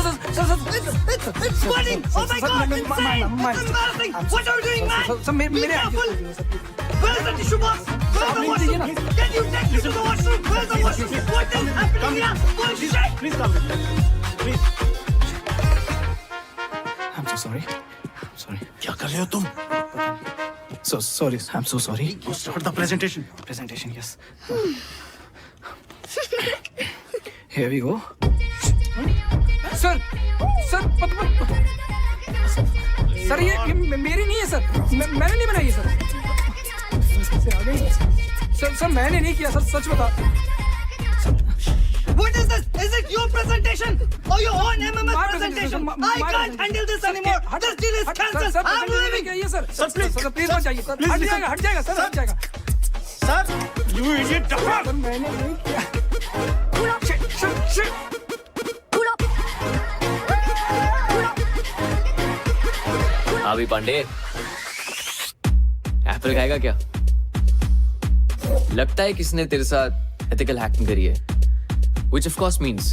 It's burning! Oh my God! It's embarrassing! What are you doing, man? Be careful! Where's the tissue box? Where's the washroom? Can you take me to the washroom? Where's the washroom? What is happening here? Oh shit! Please come. Please. I'm so sorry. क्या कर रहे हो तुम? So sorry. I'm so sorry. Start the presentation. Presentation, yes. Here we go. Sir ये मेरी नहीं है sir, मैंने नहीं बनाई है सर मैंने नहीं किया सर, सच बता। What is this? Is it your presentation or your own MMS presentation? I can't handle this anymore. This deal is cancelled. I'm leaving. Sir, please मत जाइए सर, हट जाएगा सर, हट जाएगा। Sir, you idiot! सर मैंने नहीं किया। Shit. अभी पांडे एप्पल खाएगा क्या? लगता है किसने तेरे साथ एथिकल हैकिंग करी है, which of course means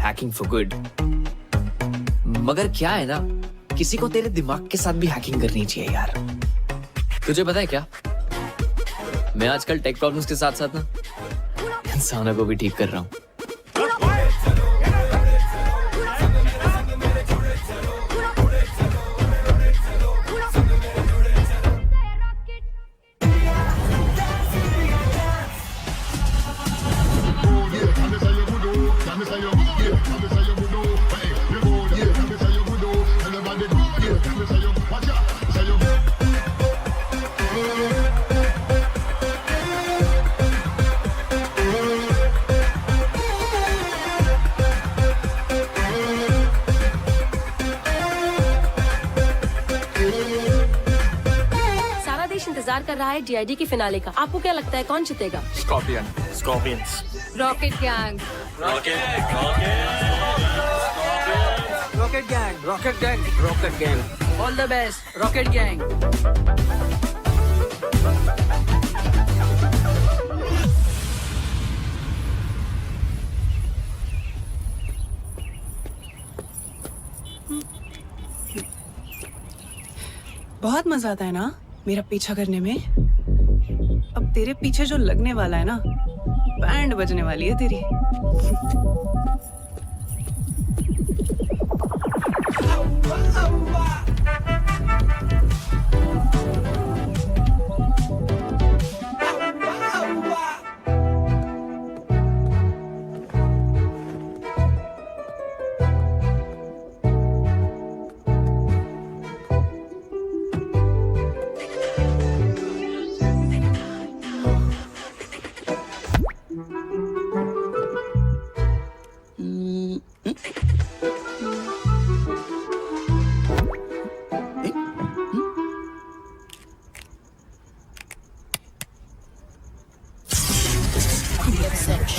hacking for good. मगर क्या है ना, किसी को तेरे दिमाग के साथ भी हैकिंग करनी चाहिए यार। तुझे पता है क्या, मैं आजकल टेक प्रॉब्लम्स के साथ साथ ना इंसानों को भी ठीक कर रहा हूँ। इंतजार कर रहा है DID की फिनाले का। आपको क्या लगता है कौन जीतेगा? Scorpions. Rocket gang. Rocket gang. All the best, Rocket Gang. बहुत मजा आता है ना मेरा पीछा करने में। अब तेरे पीछे जो लगने वाला है ना, बैंड बजने वाली है तेरी।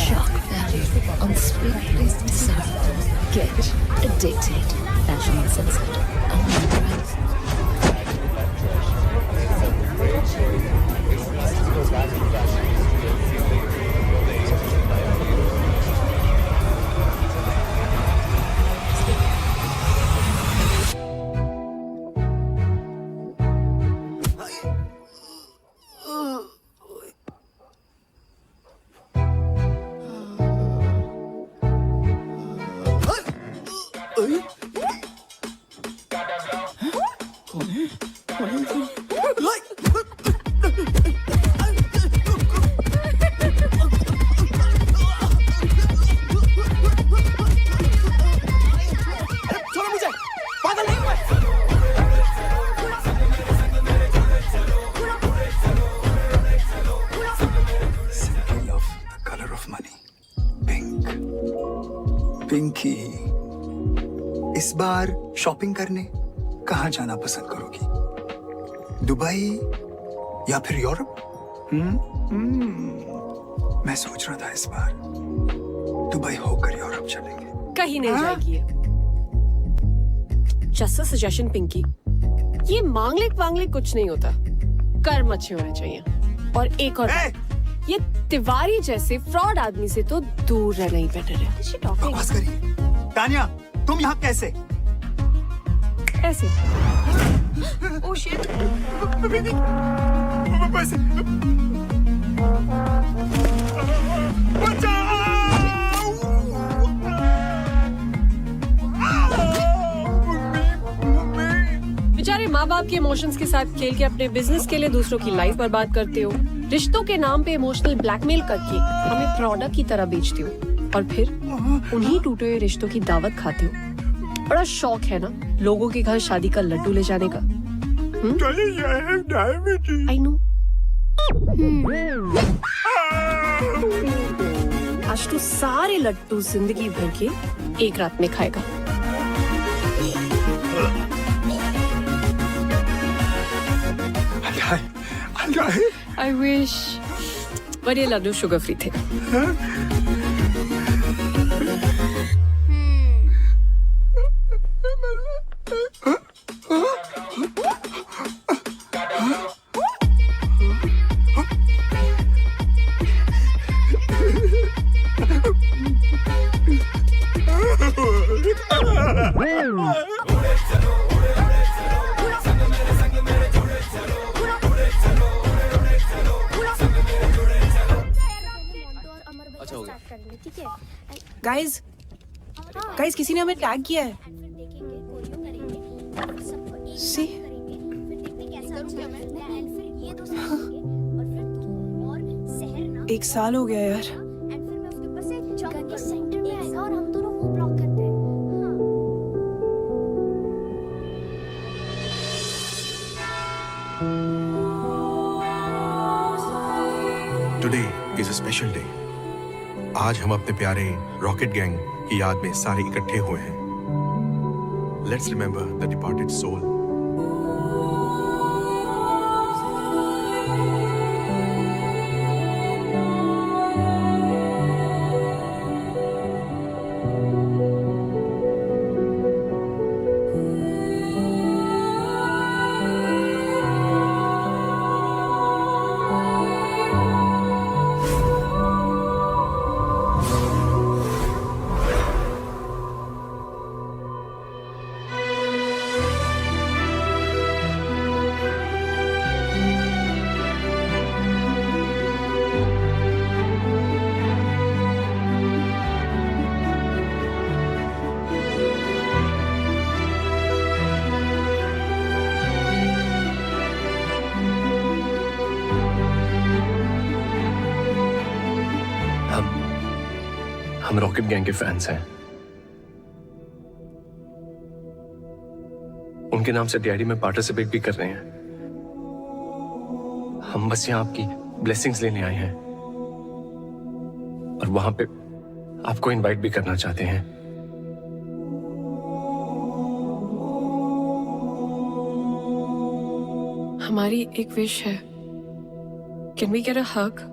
Shock value on Split Get addicted. Fashion Uncensored. Pinky, इस बार शॉपिंग करने कहाँ जाना पसंद करोगी? दुबई या फिर यूरोप? मैं सोच रहा था इस बार दुबई होकर यूरोप चलेंगे। कहीं नहीं जाएगी। जस्ट अ सजेशन पिंकी, ये मांगलिक वांगलिक कुछ नहीं होता, कर्म अच्छे होने चाहिए। और एक और ये तिवारी जैसे फ्रॉड आदमी से तो दूर रहना ही बेटर है। बकवास करिए। तानिया, तुम यहाँ कैसे? ऐसे। Oh shit. बेचारे माँ बाप के इमोशंस के साथ खेल के अपने बिजनेस के लिए दूसरों की लाइफ बर्बाद करते हो। रिश्तों के नाम पे इमोशनल ब्लैकमेल करके हमें प्रोडक्ट की तरह बेचते हो और फिर उन्हीं टूटे हुए रिश्तों की दावत खाते हो। बड़ा शौक है ना लोगों के घर शादी का लड्डू ले जाने का। I know. आज तू सारे लड्डू जिंदगी भर के एक रात में खाएगा। I wish, but ये लड्डू शुगर फ्री थे। गाइस किसी ने हमें टैग किया है। सी एक साल हो गया यार। Today is a special day. आज हम अपने प्यारे रॉकेट गैंग की याद में सारे इकट्ठे हुए हैं। Let's remember the departed soul. हम रॉकेट गैंग के फैंस हैं। उनके नाम से डीआईडी में पार्टिसिपेट भी कर रहे हैं। हम बस यहाँ आपकी ब्लेसिंग्स लेने आए हैं और वहां पे आपको इनवाइट भी करना चाहते हैं। हमारी एक विश है. Can we get a hug?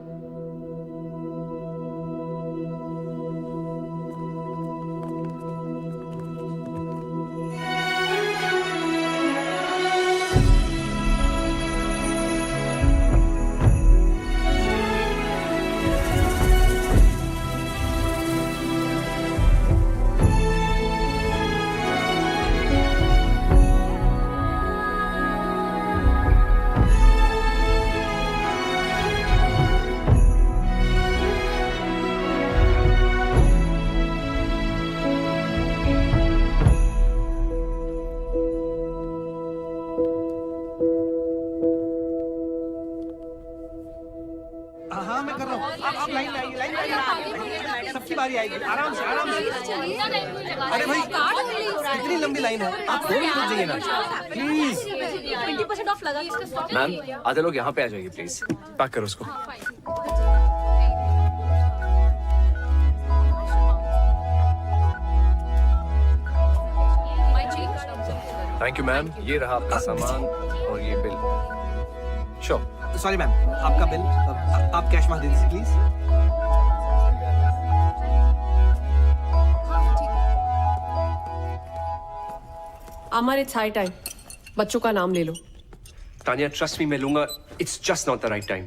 हाँ मैं कर रहा हूँ. आप लाइन सबकी बारी आएगी. आराम से आराम से. अरे भाई इतनी लंबी लाइन है, आप थोड़ी रुक जाइए ना प्लीज. 20% ऑफ लगा इसका स्टॉक. मैम आधे लोग यहाँ पे आ जाइए प्लीज. पैक करो उसको. Thank you ma'am. ये रहा आपका सामान और ये बिल. श्योर. सॉरी मैम, आपका बिल आप कैश में दे दीजिए please. Amar, it's high time. बच्चों का नाम ले लो. तानिया ट्रस्ट मी, मैं लूंगा. It's just not the right time.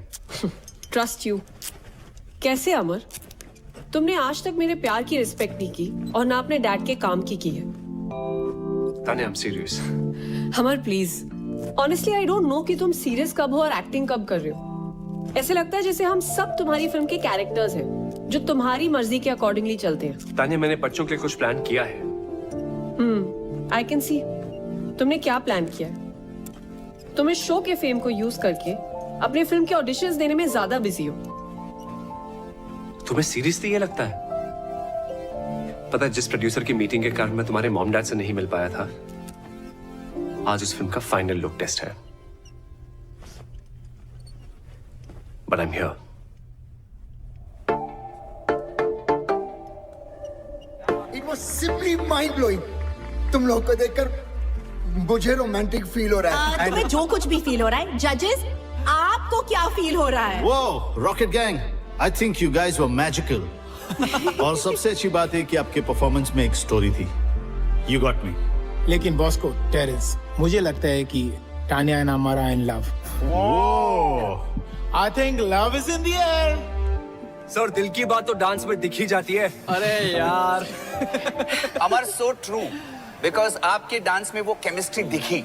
Trust you? कैसे अमर? तुमने आज तक मेरे प्यार की रिस्पेक्ट नहीं की और ना अपने डैड के काम की है. Tania I am serious. Amar please, honestly I don't know कि तुम सीरियस कब हो और एक्टिंग कब कर रहे हो. ऐसे लगता है जैसे हम सब तुम्हारी फिल्म के कैरेक्टर्स हैं जो तुम्हारी मर्जी के अकॉर्डिंगली चलते हैं. तानिया मैंने बच्चों के लिए कुछ प्लान किया है. I can see. तुमने क्या प्लान किया है? तुम इस शो के फेम को यूज करके अपनी फिल्म के ऑडिशंस देने में ज्यादा बिजी हो. तुम्हें सीरियसली ये लगता है? पता है जिस प्रोड्यूसर की मीटिंग के कारण मैं तुम्हारे मॉम डैड से नहीं मिल पाया था, आज उस फिल्म का फाइनल लुक टेस्ट है. But I am here. It was simply mind blowing. तुम लोगों को देखकर मुझे रोमांटिक फील हो रहा है. तुम्हें जो कुछ भी फील हो रहा है, जजेस आपको क्या फील हो रहा है? वो rocket gang, I think you guys were magical. और सबसे अच्छी बात है कि आपके परफॉर्मेंस में एक स्टोरी थी. You got me. लेकिन बॉस को टेरेंस, मुझे लगता है कि Tania and Amar are in love. I think love is in the air. Sir दिल की बात तो डांस में दिख ही जाती है. अरे यार अमर, सो ट्रू. बिकॉज आपके डांस में वो केमिस्ट्री दिखी.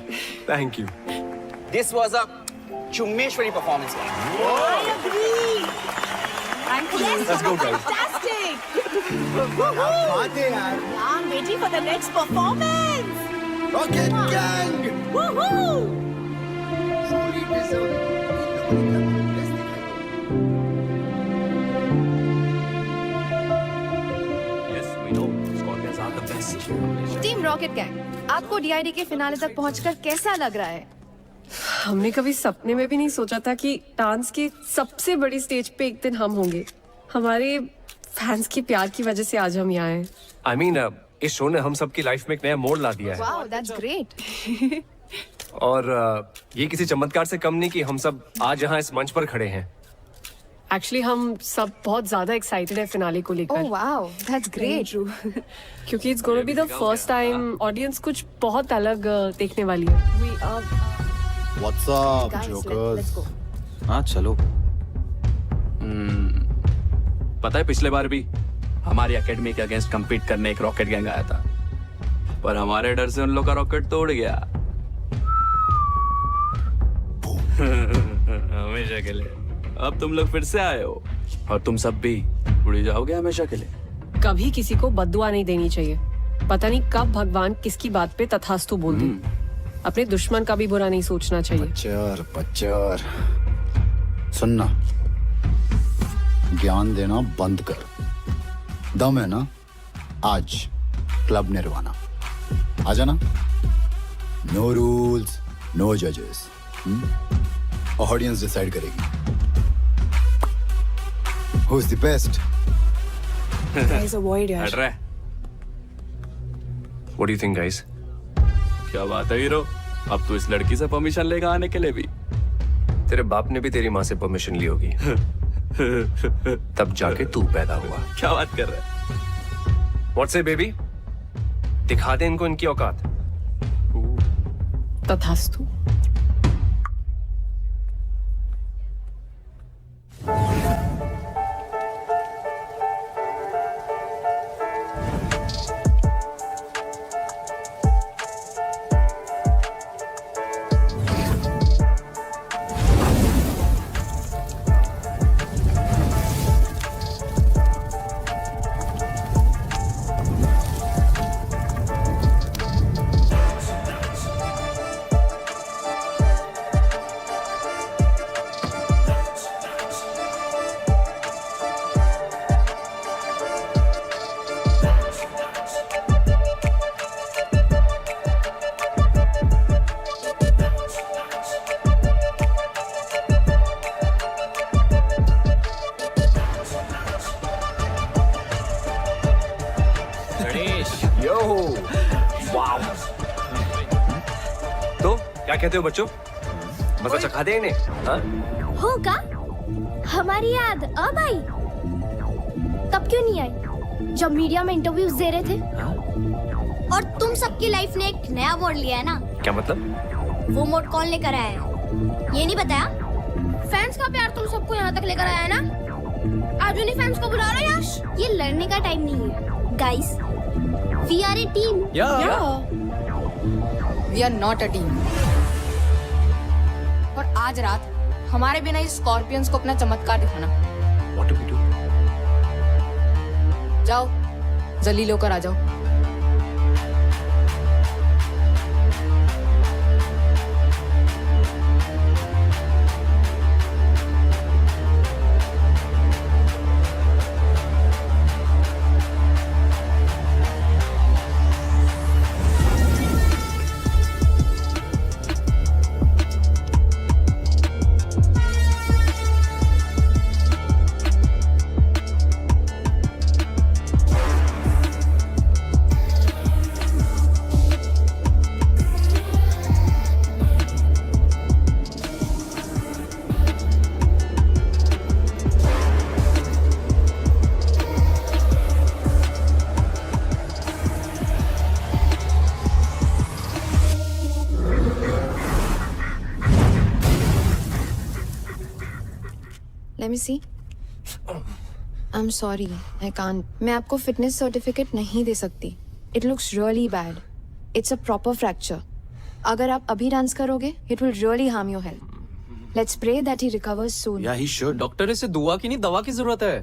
Thank you. This was a चुम्मेश्वरी performance. Let's go, guys. Fantastic! बात है यार. I'm waiting for the next performance. Rocket Gang! Woohoo! Truly deserving. Yes, we know. Scorpions are the best. Team rocket gang, आपको DID के finale तक पहुंचकर कैसा लग रहा है? हमने कभी सपने में भी नहीं सोचा था कि डांस की सबसे बड़ी स्टेज पे एक दिन हम होंगे. हमारे फैंस के प्यार की वजह से आज हम यहाँ हैं. I mean, इस शो ने हम सबकी लाइफ में एक नया मोड़ ला दिया है. Wow, that's great. और ये किसी चमत्कार से कम नहीं कि हम सब आज यहाँ इस मंच पर खड़े हैं. एक्चुअली हम सब बहुत ज्यादा एक्साइटेड है फिनाले को लेकर. Oh wow, that's great. क्योंकि it's gonna be the first time audience कुछ बहुत अलग देखने वाली है. We are What's up, jokers? हाँ चलो. पता है पिछले बार भी हमारी एकेडमी के अगेंस्ट compete करने एक रॉकेट गैंग आया था, पर हमारे डर से उन लोग का रॉकेट तोड़ गया. हमेशा के लिए. अब तुम लोग फिर से आए हो और तुम सब भी उड़ जाओगे हमेशा के लिए. कभी किसी को बद्दुआ नहीं देनी चाहिए. पता नहीं कब भगवान किसकी बात पे तथास्तु बोल दे. अपने दुश्मन का भी बुरा नहीं सोचना चाहिए. पच्चर सुनना, ज्ञान देना बंद कर. दम है ना, आज क्लब निर्वाणा आ जाना. नो रूल्स, नो जजेस. ऑडियंस डिसाइड करेगी who is the best. Guys, avoid यार. हट रहा है. What do you think, guys? क्या बात है हीरो, अब तो इस लड़की से परमिशन लेकर आने के लिए भी तेरे बाप ने भी तेरी माँ से परमिशन ली होगी। तब जाके तू पैदा हुआ। क्या बात कर रहा है? What say baby? दिखा दे इनको इनकी औकात। तथास्तु। क्या कहते हो बच्चों? मजा चखा दे इन्हें? हाँ? होगा हमारी याद अब आई। तब क्यों नहीं आई जब मीडिया में इंटरव्यूज दे रहे थे? और तुम सबकी लाइफ ने एक नया मोड़ लिया है ना? क्या मतलब? वो मोड़ कौन लेकर आया है ये नहीं बताया? फैंस का प्यार तुम सबको यहाँ तक लेकर आया है ना? आज उन्हीं फैंस को बुला रहे हो यश? ये लड़ने का टाइम नहीं है guys. We are a team. We are not a team. और आज रात हमारे बिना इस स्कॉर्पियंस को अपना चमत्कार दिखाना। What do we do? जाओ जल्दी होकर आ जाओ। Let me see. I'm sorry, I can't. मैं आपको फिटनेस सर्टिफिकेट नहीं दे सकती. It looks really bad. It's a proper fracture. अगर आप अभी डांस करोगे, it will really harm your health. Let's pray that he recovers soon. Yeah, he should. Doctor इसे दुआ की नहीं दवा की जरूरत है।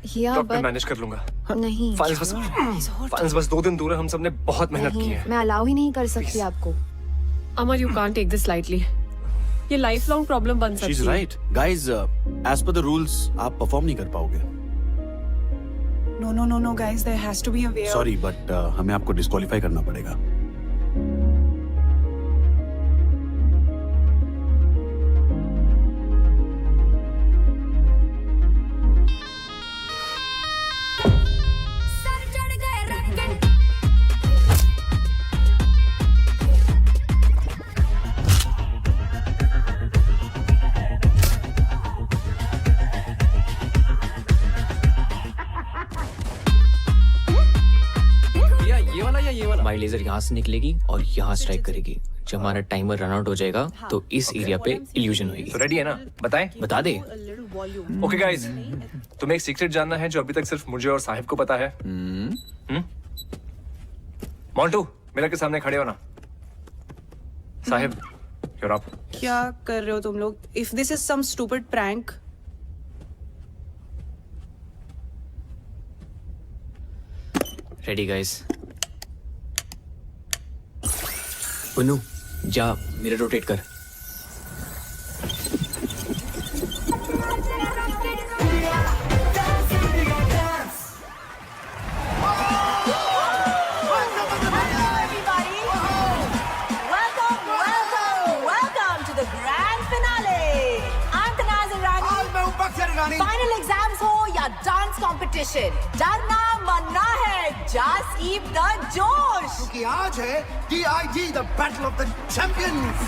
Yeah, डॉक्टर but मैनेज कर लूंगा। नहीं. फाइल्स बस 2 दिन दूर है। हम सबने बहुत मेहनत की है। मैं अलाउ ही नहीं कर सकती आपको. अमर, you can't take this lightly. ये लाइफ लॉन्ग प्रॉब्लम बन सकती है। She's right. Guys, as per the rules, आप परफॉर्म नहीं कर पाओगे। No, guys, there has to be a way. Sorry, but हमें आपको डिस्क्वालीफाई करना पड़ेगा। हमारी लेजर यहाँ से निकलेगी और यहाँ स्ट्राइक करेगी। जब हमारा टाइमर रन आउट हो जाएगा तो इस एरिया पे इल्यूजन होगी। तो रेडी है ना? बताएं? बता दे। ओके गाइस, तुम्हें एक सीक्रेट जानना है जो अभी तक सिर्फ मुझे और साहिब को पता है। मोंटू, मिरर के सामने खड़े हो ना। Sahib, you're up. क्या कर रहे हो तुम लोग? If this is some stupid prank. Ready guys. Punu, जा मिरर रोटेट कर। Welcome to the grand finale. I'm Tanaz Irani. Final exams हो या डांस कंपटीशन, डरना मरना है, just keep the जोश. क्योंकि आज है DID, the battle of the champions.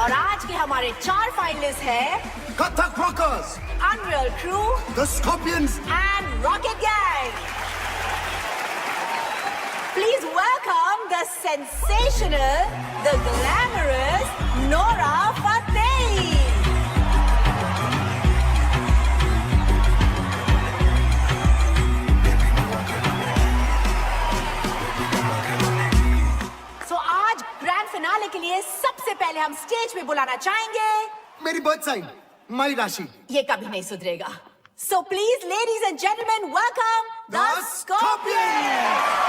और आज के हमारे 4 फाइनलिस्ट हैं Kathak Rockers, Unreal Crew, The Scorpions, and Rocket Gang. Please welcome the sensational, the glamorous Nora Fateh. So आज ग्रैंड फिनाले के लिए सबसे पहले हम स्टेज पे बुलाना चाहेंगे मेरी बर्थ साइन माई राशि। ये कभी नहीं सुधरेगा। So please, ladies and gentlemen, welcome the Scorpions.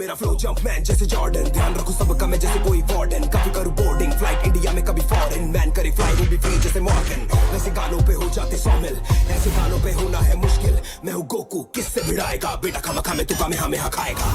मेरा फ्लो जंप मैन जैसे जॉर्डन, ध्यान रखूं सबका मैं जैसे कोई वार्डन, कभी करूं बोर्डिंग फ्लाइट इंडिया में कभी फॉरेन, मैन करे फ्लाई भी फ्री जैसे मॉर्गन, वैसे गानों पे हो जाते 100 मिल, ऐसे गानों पे होना है मुश्किल, मैं हूं गोकू किससे भिड़ाएगा, बेटा खामा में तुका में हमें खाएगा।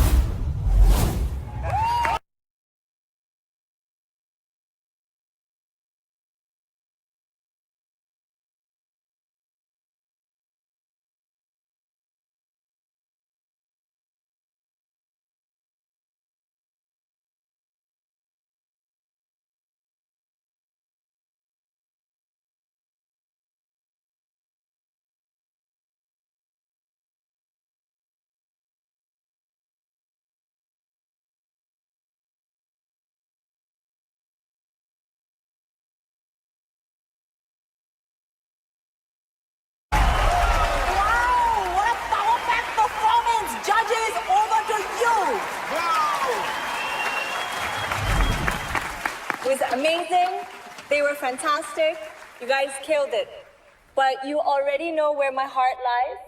Judges, over to you. It was amazing. They were fantastic. You guys killed it. But you already know where my heart lies.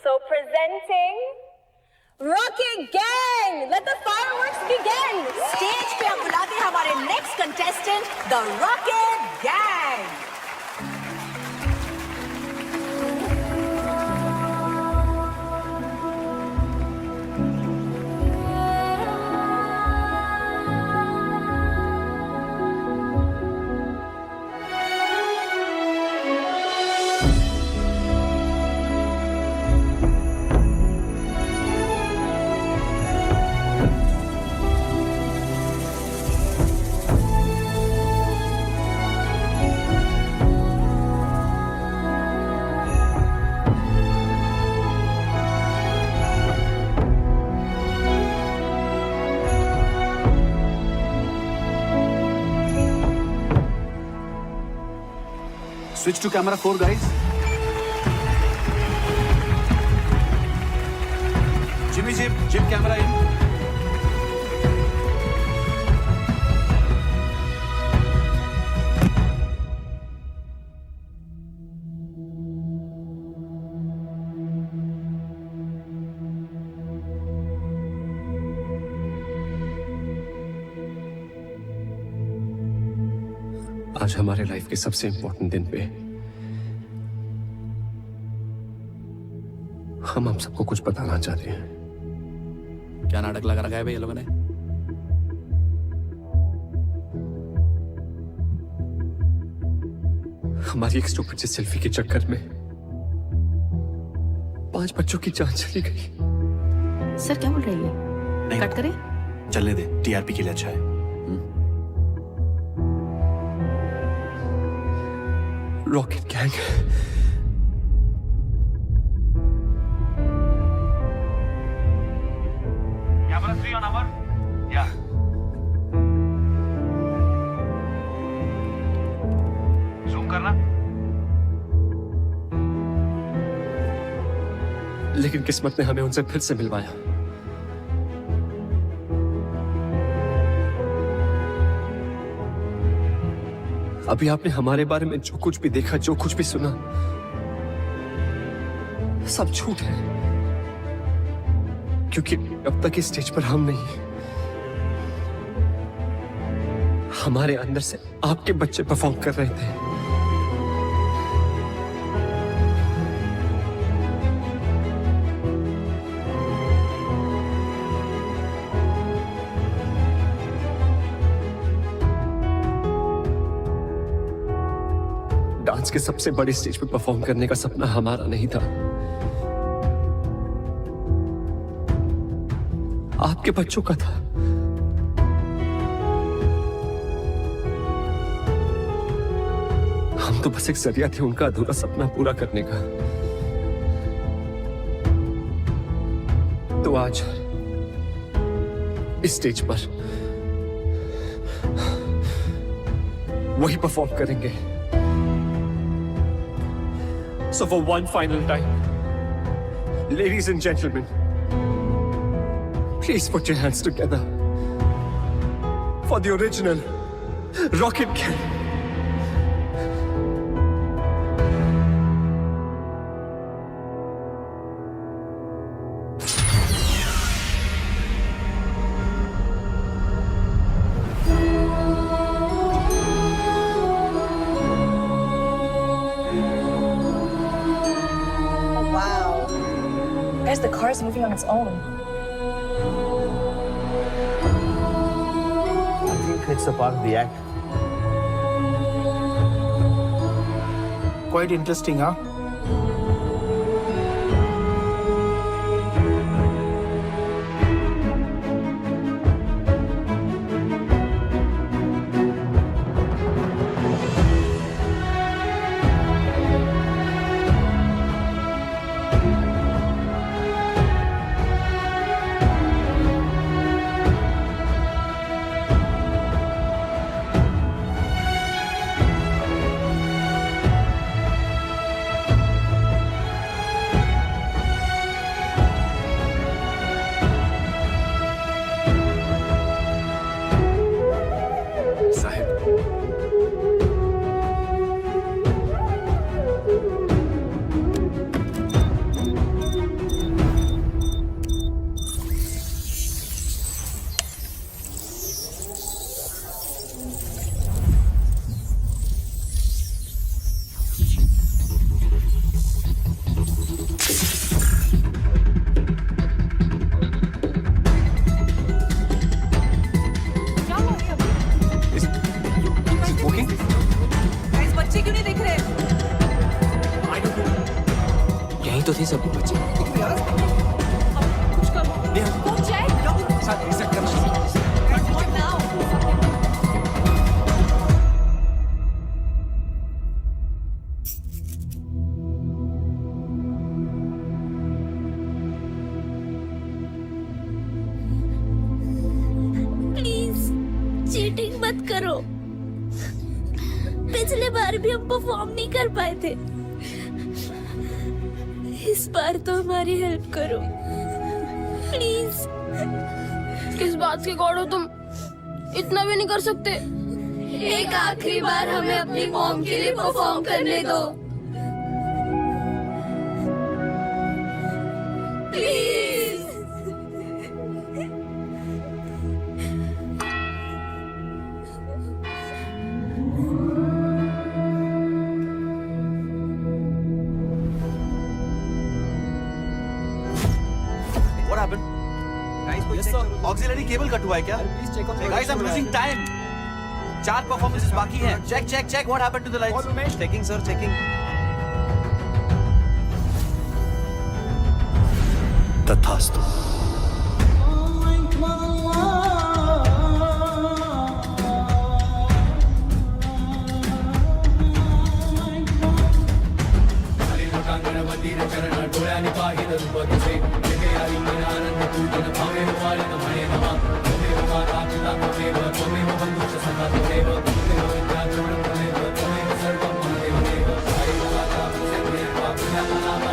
So presenting Rocket Gang. Let the fireworks begin. Stage पे हम बुलाते हैं हमारे next contestant, the Rocket Gang. Switch to camera 4, guys. Jimmy Jim camera in. आज हमारे life के सबसे important दिन पे हम आप सबको कुछ बताना चाहते हैं। क्या नाटक लगा रखा है भाई ये लोगों ने? हमारी एक स्टूपिड सी सेल्फी के चक्कर में 5 बच्चों की जान चली गई। सर क्या बोल रही है? नहीं कट करें? चलने दे, टीआरपी के लिए अच्छा है। Rocket gang Camera 3 on our. Yeah. Zoom करना. लेकिन किस्मत ने हमें उनसे फिर से मिलवाया। अभी आपने हमारे बारे में जो कुछ भी देखा, जो कुछ भी सुना, सब झूठ है, क्योंकि अब तक इस स्टेज पर हम नहीं, हमारे अंदर से आपके बच्चे परफॉर्म कर रहे थे। डांस के सबसे बड़े स्टेज पे परफॉर्म करने का सपना हमारा नहीं था, आपके बच्चों का था। हम तो बस एक जरिया थे उनका अधूरा सपना पूरा करने का। तो आज इस स्टेज पर वही परफॉर्म करेंगे। So for one final time, ladies and gentlemen, please put your hands together for the original Rocket Gang. Guys, the car is moving on its own. I think it's a part of the act. Quite interesting, huh? तो थे सब बच्चे। Please cheating मत करो। पिछले बार भी हम perform नहीं कर पाए थे, इस बार तो हमारी हेल्प करो प्लीज। किस बात के गॉड हो तुम? इतना भी नहीं कर सकते? एक आखिरी बार हमें अपनी मॉम के लिए परफॉर्म करने दो please. What happened? Yes sir. Auxiliary cable cut हुआ है क्या? Guys, I'm losing time. 4 performances बाकी हैं. Check. What happened to the lights? Checking sir, checking. तथास्तु। चरण डोळ्याने पाहिलं रूप तुझे, आनंद पूजन भावे वाळीन म्हणे नमा, त्वमेव माता पिता त्वमेव, त्वमेव बंधुश्च सखा त्वमेव, त्वमेव विद्या द्रविणं त्वमेव, त्वमेव सर्वं मम देवदेव, हरि माता पुण्यं पापुण्यं नाम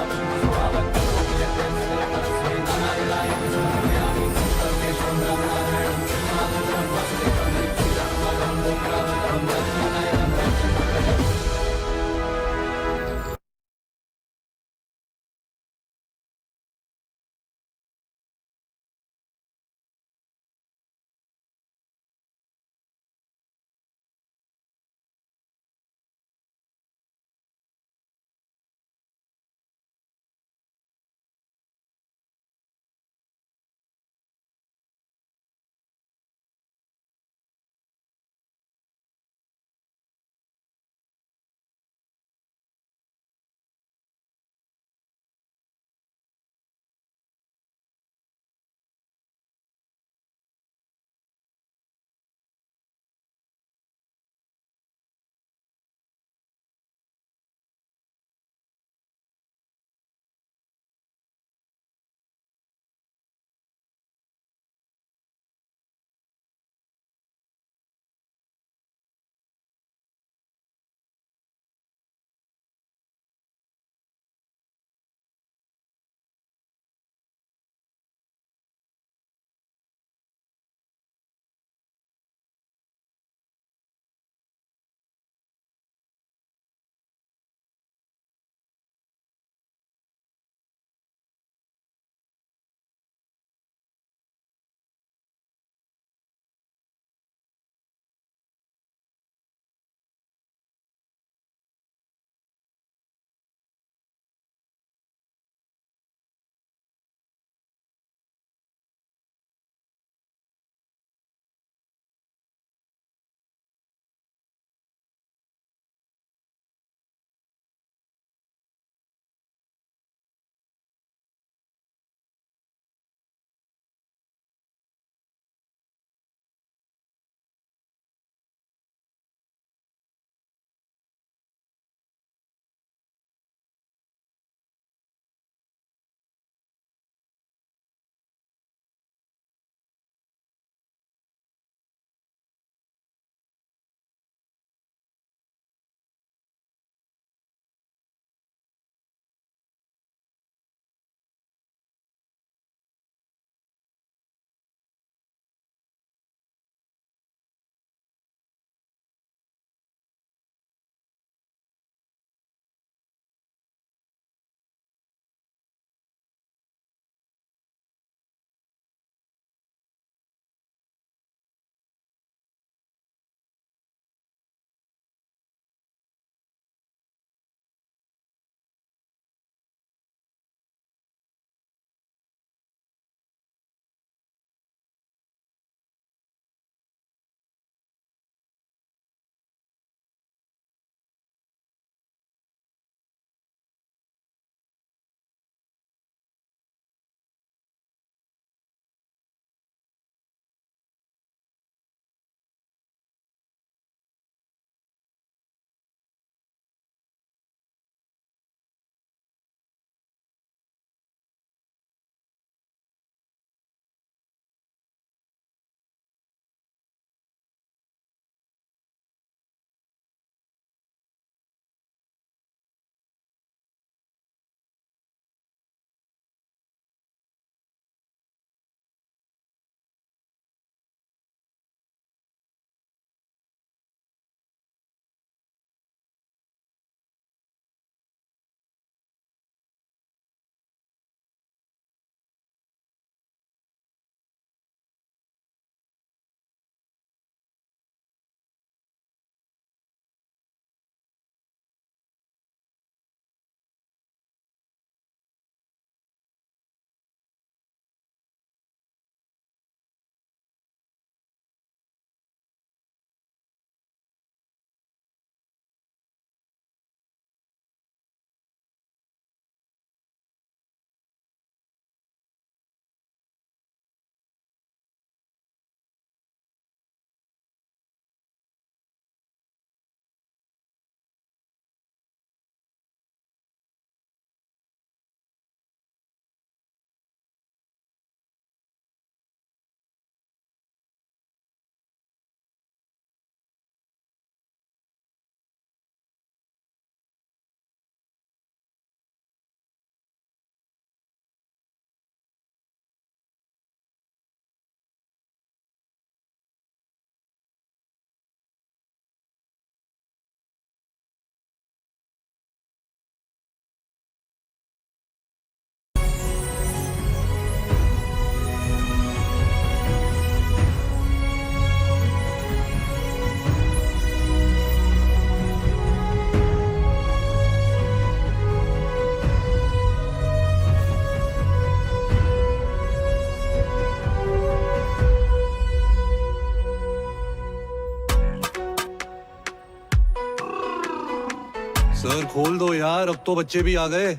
सर खोल दो यार, अब तो बच्चे भी आ गए।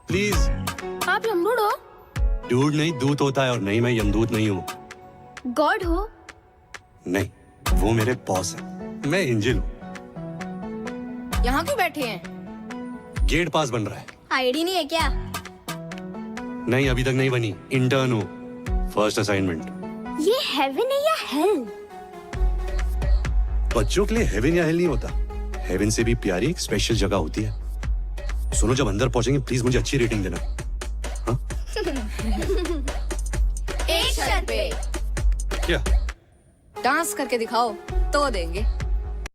प्लीज। आप यमदूत हो? डूड नहीं, दूत होता है, और नहीं, मैं यमदूत नहीं हूँ। गॉड हो? नहीं, वो मेरे बॉस है, मैं एंजल हूँ। यहाँ क्यों बैठे हैं? गेट पास बन रहा है। आईडी नहीं है क्या? नहीं, अभी तक नहीं बनी, इंटर्न हूँ, फर्स्ट असाइनमेंट। ये हेवन है या हेल? बच्चों के लिए हेवन या हेल नहीं होता, हेवन से भी प्यारी एक स्पेशल जगह होती है। सुनो, जब अंदर पहुंचेंगे प्लीज मुझे अच्छी रेटिंग देना। हाँ? एक शर्त पे। क्या? डांस करके दिखाओ तो देंगे।